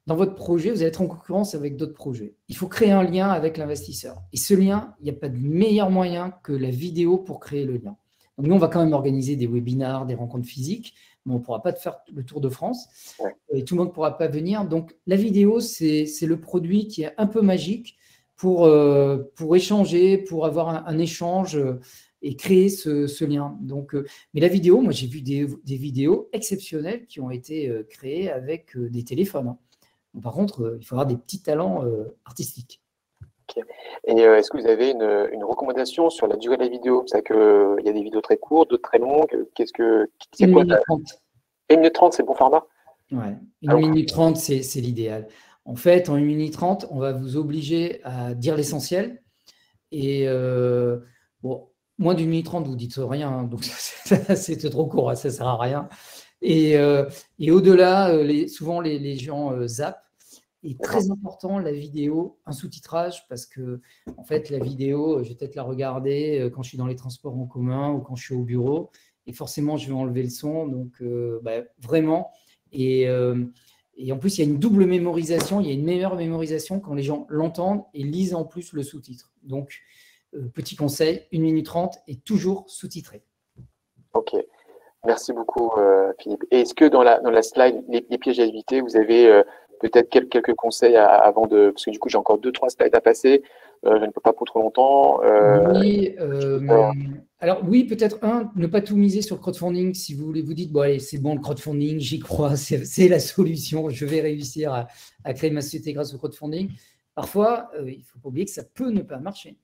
dans votre projet, vous allez être en concurrence avec d'autres projets. Il faut créer un lien avec l'investisseur. Et ce lien, il n'y a pas de meilleur moyen que la vidéo pour créer le lien. Donc, nous, on va quand même organiser des webinars, des rencontres physiques, mais on ne pourra pas faire le tour de France. Et tout le monde ne pourra pas venir. Donc, la vidéo, c'est le produit qui est un peu magique pour échanger, pour avoir un échange et créer ce lien. Donc, mais la vidéo, moi, j'ai vu des vidéos exceptionnelles qui ont été créées avec des téléphones. Par contre, il faut avoir des petits talents artistiques. Okay. Et est-ce que vous avez une recommandation sur la durée de la vidéo? C'est-à-dire qu'il y a des vidéos très courtes, d'autres très longues. C'est 1 quoi, minute 30. 1 minute 30, c'est le bon format? Ouais, 1 minute 30, c'est l'idéal. En fait, en 1 minute 30, on va vous obliger à dire l'essentiel. Et bon, moins d'1 minute 30, vous ne dites rien. Hein, donc, c'est trop court, hein, ça ne sert à rien. Et au-delà, souvent, les gens zappent. Et très important, la vidéo, un sous-titrage, parce que en fait, la vidéo, je vais peut-être la regarder quand je suis dans les transports en commun ou quand je suis au bureau. Et forcément, je vais enlever le son. Donc, vraiment. Et en plus, il y a une double mémorisation. Il y a une meilleure mémorisation quand les gens l'entendent et lisent en plus le sous-titre. Donc, petit conseil, 1 minute 30 est toujours sous-titré. Ok. Merci beaucoup, Philippe. Et est-ce que dans la slide, les pièges à éviter, vous avez peut-être quelques conseils avant de… Parce que du coup, j'ai encore 2-3 slides à passer. Je ne peux pas pour trop longtemps. Oui, alors oui, peut-être ne pas tout miser sur le crowdfunding. Si vous voulez, vous dites, bon, allez, c'est bon, le crowdfunding, j'y crois, c'est la solution, je vais réussir à créer ma société grâce au crowdfunding. Parfois, il ne faut pas oublier que ça peut ne pas marcher.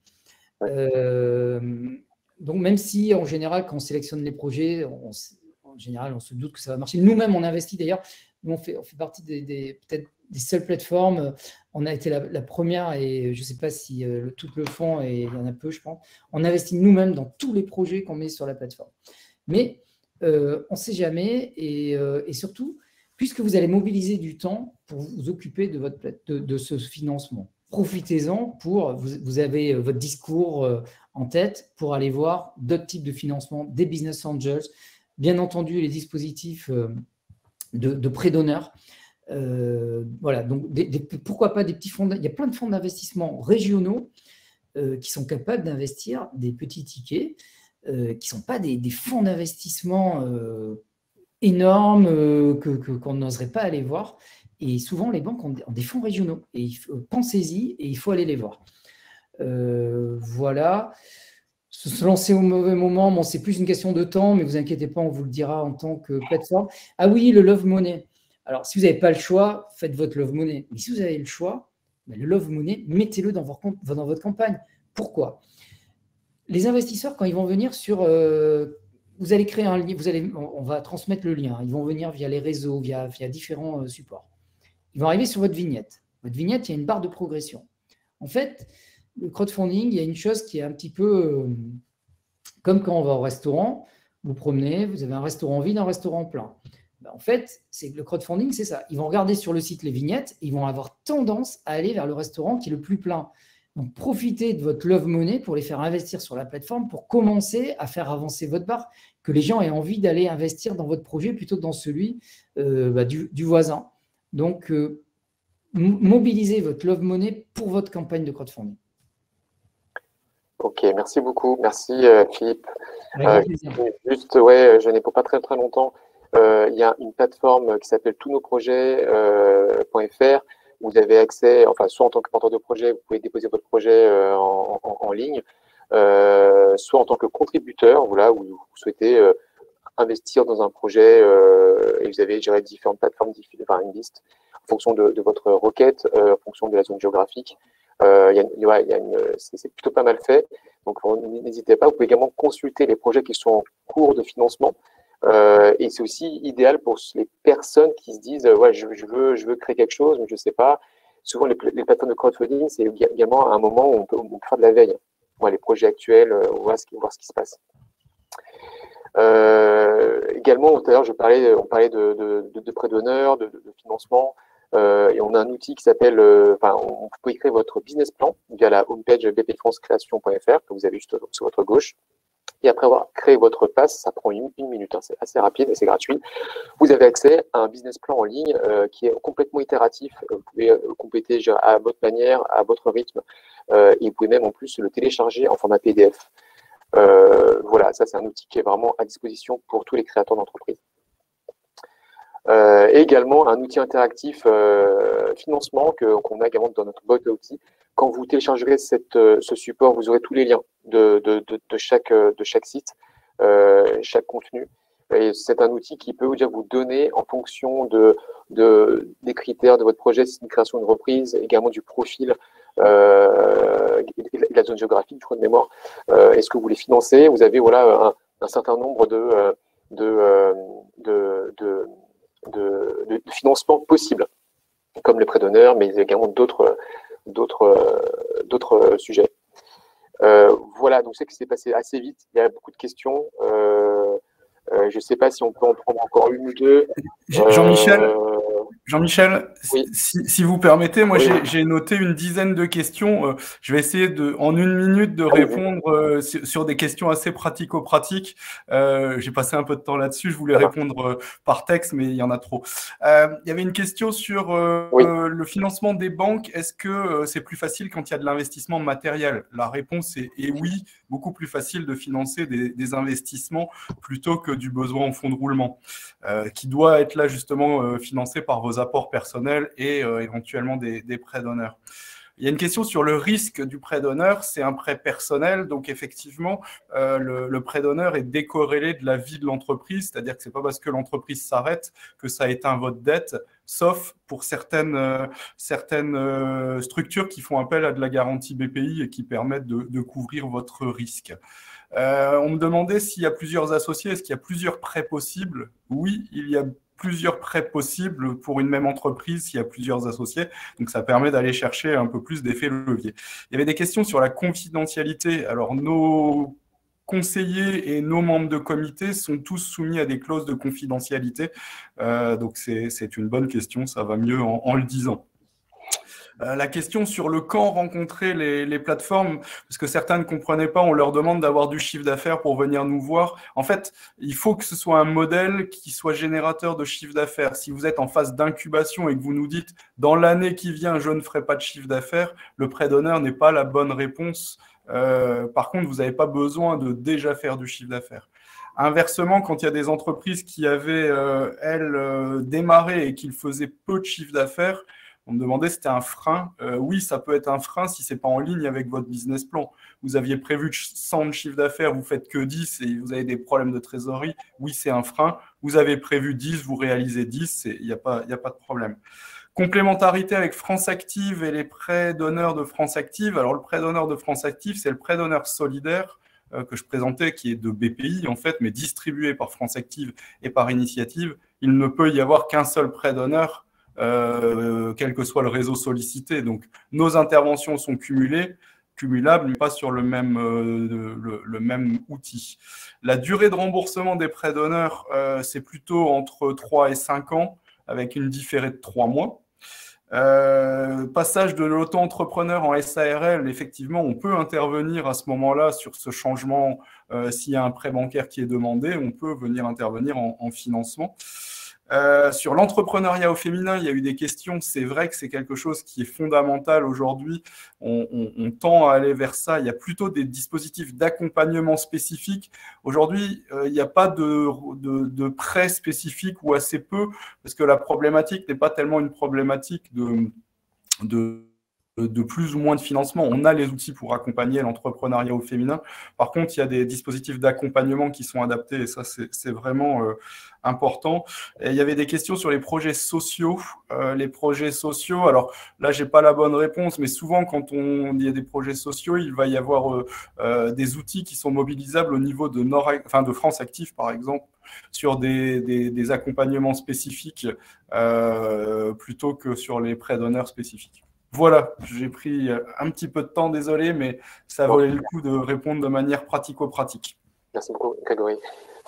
Donc, même si, en général, quand on sélectionne les projets, en général, on se doute que ça va marcher. Nous-mêmes, on investit d'ailleurs. Nous, on fait partie peut-être des seules plateformes. On a été la première, et je ne sais pas si toutes le font, et il y en a peu, je pense. On investit nous-mêmes dans tous les projets qu'on met sur la plateforme. Mais on ne sait jamais, et surtout, puisque vous allez mobiliser du temps pour vous occuper de ce financement, profitez-en vous avez votre discours en tête pour aller voir d'autres types de financement, des business angels, bien entendu les dispositifs de prêt d'honneur. Voilà, donc pourquoi pas des petits fonds. Il y a plein de fonds d'investissement régionaux qui sont capables d'investir des petits tickets, qui ne sont pas des fonds d'investissement énormes qu'on n'oserait pas aller voir. Et souvent, les banques ont des fonds régionaux. Et pensez-y, et il faut aller les voir. Voilà. Se lancer au mauvais moment, bon, c'est plus une question de temps, mais vous inquiétez pas, on vous le dira en tant que plateforme. Ah oui, le Love Money. Alors, si vous n'avez pas le choix, faites votre Love Money. Mais si vous avez le choix, le Love Money, mettez-le dans votre campagne. Pourquoi? Les investisseurs, quand ils vont venir sur... vous allez créer un lien, on va transmettre le lien. Ils vont venir via les réseaux, via différents supports. Ils vont arriver sur votre vignette. Votre vignette, il y a une barre de progression. En fait, le crowdfunding, il y a une chose qui est un petit peu comme quand on va au restaurant, vous promenez, vous avez un restaurant vide, un restaurant plein. En fait, le crowdfunding, c'est ça. Ils vont regarder sur le site les vignettes et ils vont avoir tendance à aller vers le restaurant qui est le plus plein. Donc, profitez de votre Love Money pour les faire investir sur la plateforme pour commencer à faire avancer votre barre, que les gens aient envie d'aller investir dans votre projet plutôt que dans celui du voisin. Donc, mobilisez votre Love Money pour votre campagne de crowdfunding. Ok, merci beaucoup. Merci Philippe. Juste, je n'ai pour pas très très longtemps. Il y a une plateforme qui s'appelle tousnosprojets.fr où vous avez accès, enfin, soit en tant que porteur de projet, vous pouvez déposer votre projet en ligne, soit en tant que contributeur, voilà, où vous souhaitez investir dans un projet et vous avez géré différentes plateformes, enfin une liste en fonction de votre requête, en fonction de la zone géographique. C'est plutôt pas mal fait. Donc, n'hésitez pas. Vous pouvez également consulter les projets qui sont en cours de financement. Et c'est aussi idéal pour les personnes qui se disent ouais, je veux créer quelque chose, mais je ne sais pas. Souvent, les plateformes de crowdfunding, c'est également un moment où on peut faire de la veille. Les projets actuels, voir ce qui se passe. Également, tout à l'heure, on parlait de prêts d'honneur, de financement. Et on a un outil qui s'appelle, on peut écrire votre business plan via la homepage bpfrancecreation.fr que vous avez juste sur votre gauche. Et après avoir créé votre passe, ça prend une minute, hein, c'est assez rapide et c'est gratuit. Vous avez accès à un business plan en ligne qui est complètement itératif. Vous pouvez compléter à votre manière, à votre rythme. Et vous pouvez même en plus le télécharger en format PDF. Voilà, ça c'est un outil qui est vraiment à disposition pour tous les créateurs d'entreprise. Et également un outil interactif financement qu'on a également dans notre boîte à outils. Quand vous téléchargerez ce support, vous aurez tous les liens de chaque site, chaque contenu. Et c'est un outil qui peut vous donner en fonction des critères de votre projet, si c'est une création de reprise, également du profil et de la zone géographique, du crois de mémoire. Est-ce que vous voulez financer? Vous avez voilà, un certain nombre de financements possibles, comme les prêts d'honneur, mais également d'autres sujets. Voilà, donc c'est que c'est passé assez vite. Il y a beaucoup de questions. Je ne sais pas si on peut en prendre encore une ou deux. Jean-Michel, oui. si vous permettez, moi j'ai noté une dizaine de questions. Je vais essayer en une minute de répondre sur des questions assez pratico-pratiques. J'ai passé un peu de temps là-dessus. Je voulais répondre par texte, mais il y en a trop. Il y avait une question sur le financement des banques. Est-ce que c'est plus facile quand il y a de l'investissement matériel? La réponse est oui, beaucoup plus facile de financer des investissements plutôt que du besoin en fonds de roulement, qui doit être là justement financé par vos apports personnels et éventuellement des prêts d'honneur. Il y a une question sur le risque du prêt d'honneur. C'est un prêt personnel, donc effectivement, le prêt d'honneur est décorrélé de la vie de l'entreprise, c'est-à-dire que ce n'est pas parce que l'entreprise s'arrête que ça éteint votre dette, sauf pour certaines structures qui font appel à de la garantie BPI et qui permettent de couvrir votre risque. On me demandait s'il y a plusieurs associés, est-ce qu'il y a plusieurs prêts possibles? Oui, il y a plusieurs prêts possibles pour une même entreprise s'il y a plusieurs associés. Donc, ça permet d'aller chercher un peu plus d'effet levier. Il y avait des questions sur la confidentialité. Alors, nos conseillers et nos membres de comité sont tous soumis à des clauses de confidentialité. Donc, c'est une bonne question. Ça va mieux en le disant. La question sur le quand rencontrer les plateformes, parce que certains ne comprenaient pas, on leur demande d'avoir du chiffre d'affaires pour venir nous voir. En fait, il faut que ce soit un modèle qui soit générateur de chiffre d'affaires. Si vous êtes en phase d'incubation et que vous nous dites « dans l'année qui vient, je ne ferai pas de chiffre d'affaires », le prêt d'honneur n'est pas la bonne réponse. Par contre, vous n'avez pas besoin de déjà faire du chiffre d'affaires. Inversement, quand il y a des entreprises qui avaient, elles, démarré et qui faisaient peu de chiffre d'affaires, On me demandait si c'était un frein. Oui, ça peut être un frein si ce n'est pas en ligne avec votre business plan. Vous aviez prévu 100 de chiffre d'affaires, vous faites que 10 et vous avez des problèmes de trésorerie. Oui, c'est un frein. Vous avez prévu 10, vous réalisez 10, il n'y a pas de problème. Complémentarité avec France Active et les prêts d'honneur de France Active. Alors, le prêt d'honneur de France Active, c'est le prêt d'honneur solidaire que je présentais, qui est de BPI, en fait, mais distribué par France Active et par Initiative. Il ne peut y avoir qu'un seul prêt d'honneur, quel que soit le réseau sollicité. Donc, nos interventions sont cumulables, mais pas sur le même outil. La durée de remboursement des prêts d'honneur, c'est plutôt entre 3 et 5 ans, avec une différée de 3 mois. Passage de l'auto-entrepreneur en SARL, effectivement, on peut intervenir à ce moment-là sur ce changement. S'il y a un prêt bancaire qui est demandé, on peut venir intervenir en financement. Sur l'entrepreneuriat au féminin, il y a eu des questions. C'est vrai que c'est quelque chose qui est fondamental aujourd'hui. On tend à aller vers ça. Il y a plutôt des dispositifs d'accompagnement spécifiques. Aujourd'hui, il n'y a pas de prêts spécifiques ou assez peu, parce que la problématique n'est pas tellement une problématique de plus ou moins de financement. On a les outils pour accompagner l'entrepreneuriat au féminin. Par contre, il y a des dispositifs d'accompagnement qui sont adaptés et ça, c'est vraiment important. Et il y avait des questions sur les projets sociaux. Les projets sociaux, alors là, je n'ai pas la bonne réponse, mais souvent, quand il y a des projets sociaux, il va y avoir des outils qui sont mobilisables au niveau de France Active, par exemple, sur des accompagnements spécifiques plutôt que sur les prêts d'honneur spécifiques. Voilà, j'ai pris un petit peu de temps, désolé, mais ça valait le coup de répondre de manière pratico-pratique. Merci beaucoup, Grégory.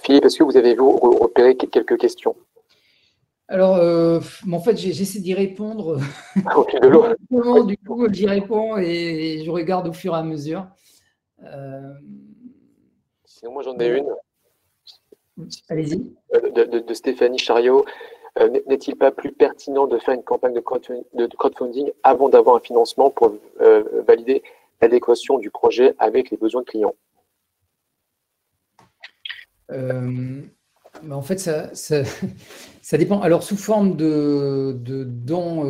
Philippe, est-ce que vous avez repéré quelques questions? Alors, en fait, j'essaie d'y répondre. Au fil de l'eau. Du coup, j'y réponds et je regarde au fur et à mesure. Sinon, moi, j'en ai une. Allez-y. De Stéphanie Chariot. N'est-il pas plus pertinent de faire une campagne de crowdfunding avant d'avoir un financement pour valider l'adéquation du projet avec les besoins clients? En fait, ça dépend. Alors, sous forme de dons,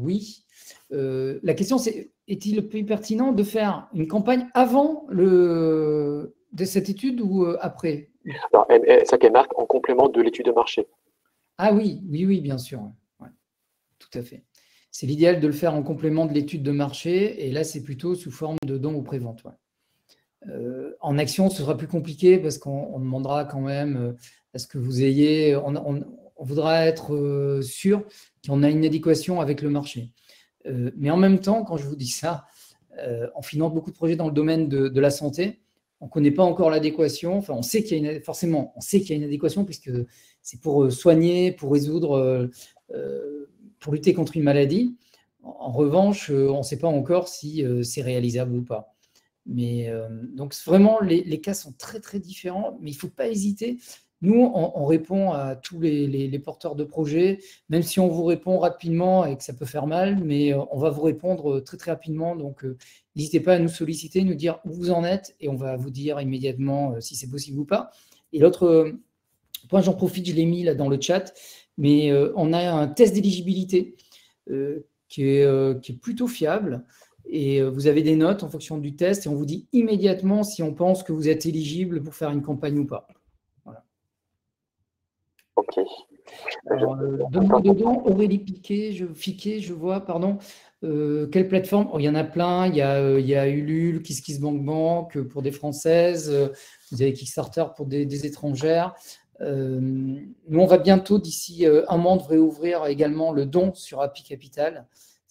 oui. La question, c'est, est-il plus pertinent de faire une campagne avant de cette étude ou après? Alors, ça qu'elle marque en complément de l'étude de marché. Ah oui, bien sûr. Ouais, tout à fait. C'est l'idéal de le faire en complément de l'étude de marché et là, c'est plutôt sous forme de dons ou prévente. Ouais. En action, ce sera plus compliqué parce qu'on demandera quand même à ce que vous ayez… On voudra être sûr qu'on a une adéquation avec le marché. Mais en même temps, quand je vous dis ça, on finance beaucoup de projets dans le domaine de la santé. On ne connaît pas encore l'adéquation. Enfin, on sait qu'il y a une adéquation puisque c'est pour soigner, pour résoudre, pour lutter contre une maladie. En revanche, on ne sait pas encore si c'est réalisable ou pas. Mais donc, vraiment, les cas sont très, très différents, mais il ne faut pas hésiter. Nous, on répond à tous les porteurs de projets, même si on vous répond rapidement et que ça peut faire mal, mais on va vous répondre très, très rapidement. Donc, n'hésitez pas à nous solliciter, nous dire où vous en êtes et on va vous dire immédiatement si c'est possible ou pas. Et l'autre point, j'en profite, je l'ai mis là dans le chat, mais on a un test d'éligibilité qui est plutôt fiable. Et vous avez des notes en fonction du test et on vous dit immédiatement si on pense que vous êtes éligible pour faire une campagne ou pas. Voilà. Ok. Alors, demande dedans, Aurélie Fiquet, je vois, pardon. Quelle plateforme? Il y en a plein. Il y a Ulule, KissKissBankBank pour des Françaises. Vous avez Kickstarter pour des étrangères. Nous, on va bientôt, d'ici un mois, on devrait ouvrir également le don sur Happy Capital.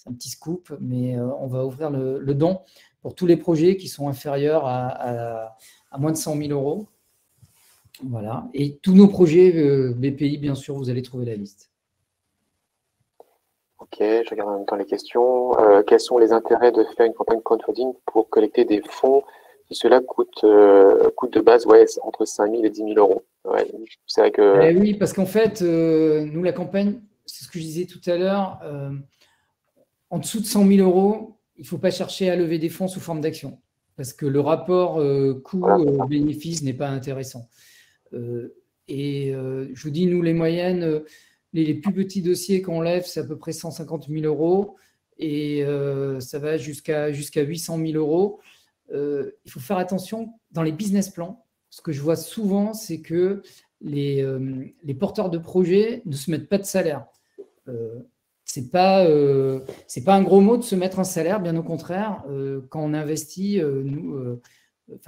Un petit scoop, mais on va ouvrir le don pour tous les projets qui sont inférieurs à moins de 100 000 euros. Voilà. Et tous nos projets BPI, bien sûr, vous allez trouver la liste. Ok, je regarde en même temps les questions. Quels sont les intérêts de faire une campagne crowdfunding pour collecter des fonds si cela coûte de base entre 5 000 et 10 000 euros? Ouais, c'est vrai que… Oui, parce qu'en fait, nous, la campagne, c'est ce que je disais tout à l'heure, en dessous de 100 000 euros, il ne faut pas chercher à lever des fonds sous forme d'action parce que le rapport coût-bénéfice n'est pas intéressant. Je vous dis, nous, les moyennes, les plus petits dossiers qu'on lève, c'est à peu près 150 000 euros et ça va jusqu'à 800 000 euros. Il faut faire attention dans les business plans. Ce que je vois souvent, c'est que les porteurs de projets ne se mettent pas de salaire. C'est pas un gros mot de se mettre un salaire, bien au contraire. Quand on investit,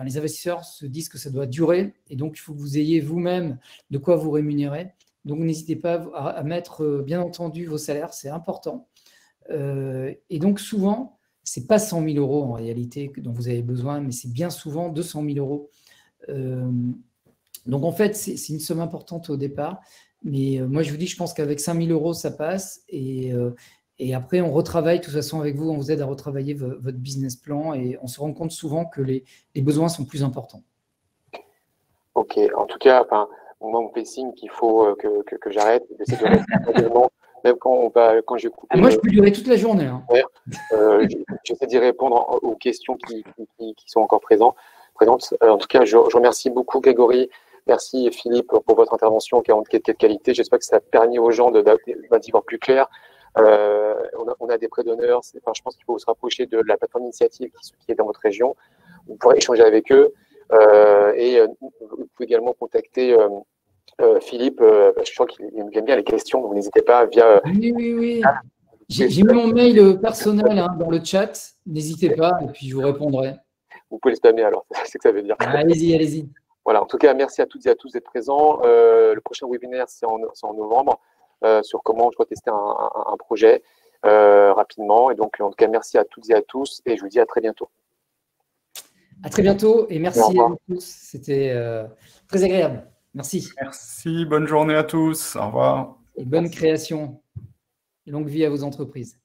les investisseurs se disent que ça doit durer et donc il faut que vous ayez vous-même de quoi vous rémunérer. Donc n'hésitez pas à mettre, bien entendu, vos salaires, c'est important. Et donc souvent, ce n'est pas 100 000 euros en réalité dont vous avez besoin, mais c'est bien souvent 200 000 euros. Donc en fait, c'est une somme importante au départ. Mais moi, je vous dis, je pense qu'avec 5 000 euros, ça passe. Et après, on retravaille, de toute façon, avec vous, on vous aide à retravailler votre business plan et on se rend compte souvent que les besoins sont plus importants. Ok, en tout cas, moi, on me fait signe qu'il faut que j'arrête. Même quand j'ai coupé. Moi, je peux durer toute la journée. Hein. Ouais, j'essaie d'y répondre aux questions qui sont encore présentes. En tout cas, je remercie beaucoup Grégory. Merci Philippe pour votre intervention qui est de qualité. J'espère que ça a permis aux gens d'y voir plus clair. On a des prêts d'honneur. Je pense qu'il faut se rapprocher de la plateforme initiative qui est dans votre région. Vous pourrez échanger avec eux. Et vous pouvez également contacter Philippe. Je crois qu'il aime bien les questions. Donc n'hésitez pas via. Oui. J'ai mis mon mail personnel dans le chat. N'hésitez pas et puis je vous répondrai. Vous pouvez le spammer alors. C'est ce que ça veut dire. Allez-y. Voilà, en tout cas, merci à toutes et à tous d'être présents. Le prochain webinaire, c'est en novembre, sur comment je dois tester un projet rapidement. Et donc, en tout cas, merci à toutes et à tous et je vous dis à très bientôt. À très bientôt et merci à vous tous. C'était très agréable. Merci. Merci, bonne journée à tous. Au revoir. Et bonne création. Longue vie à vos entreprises.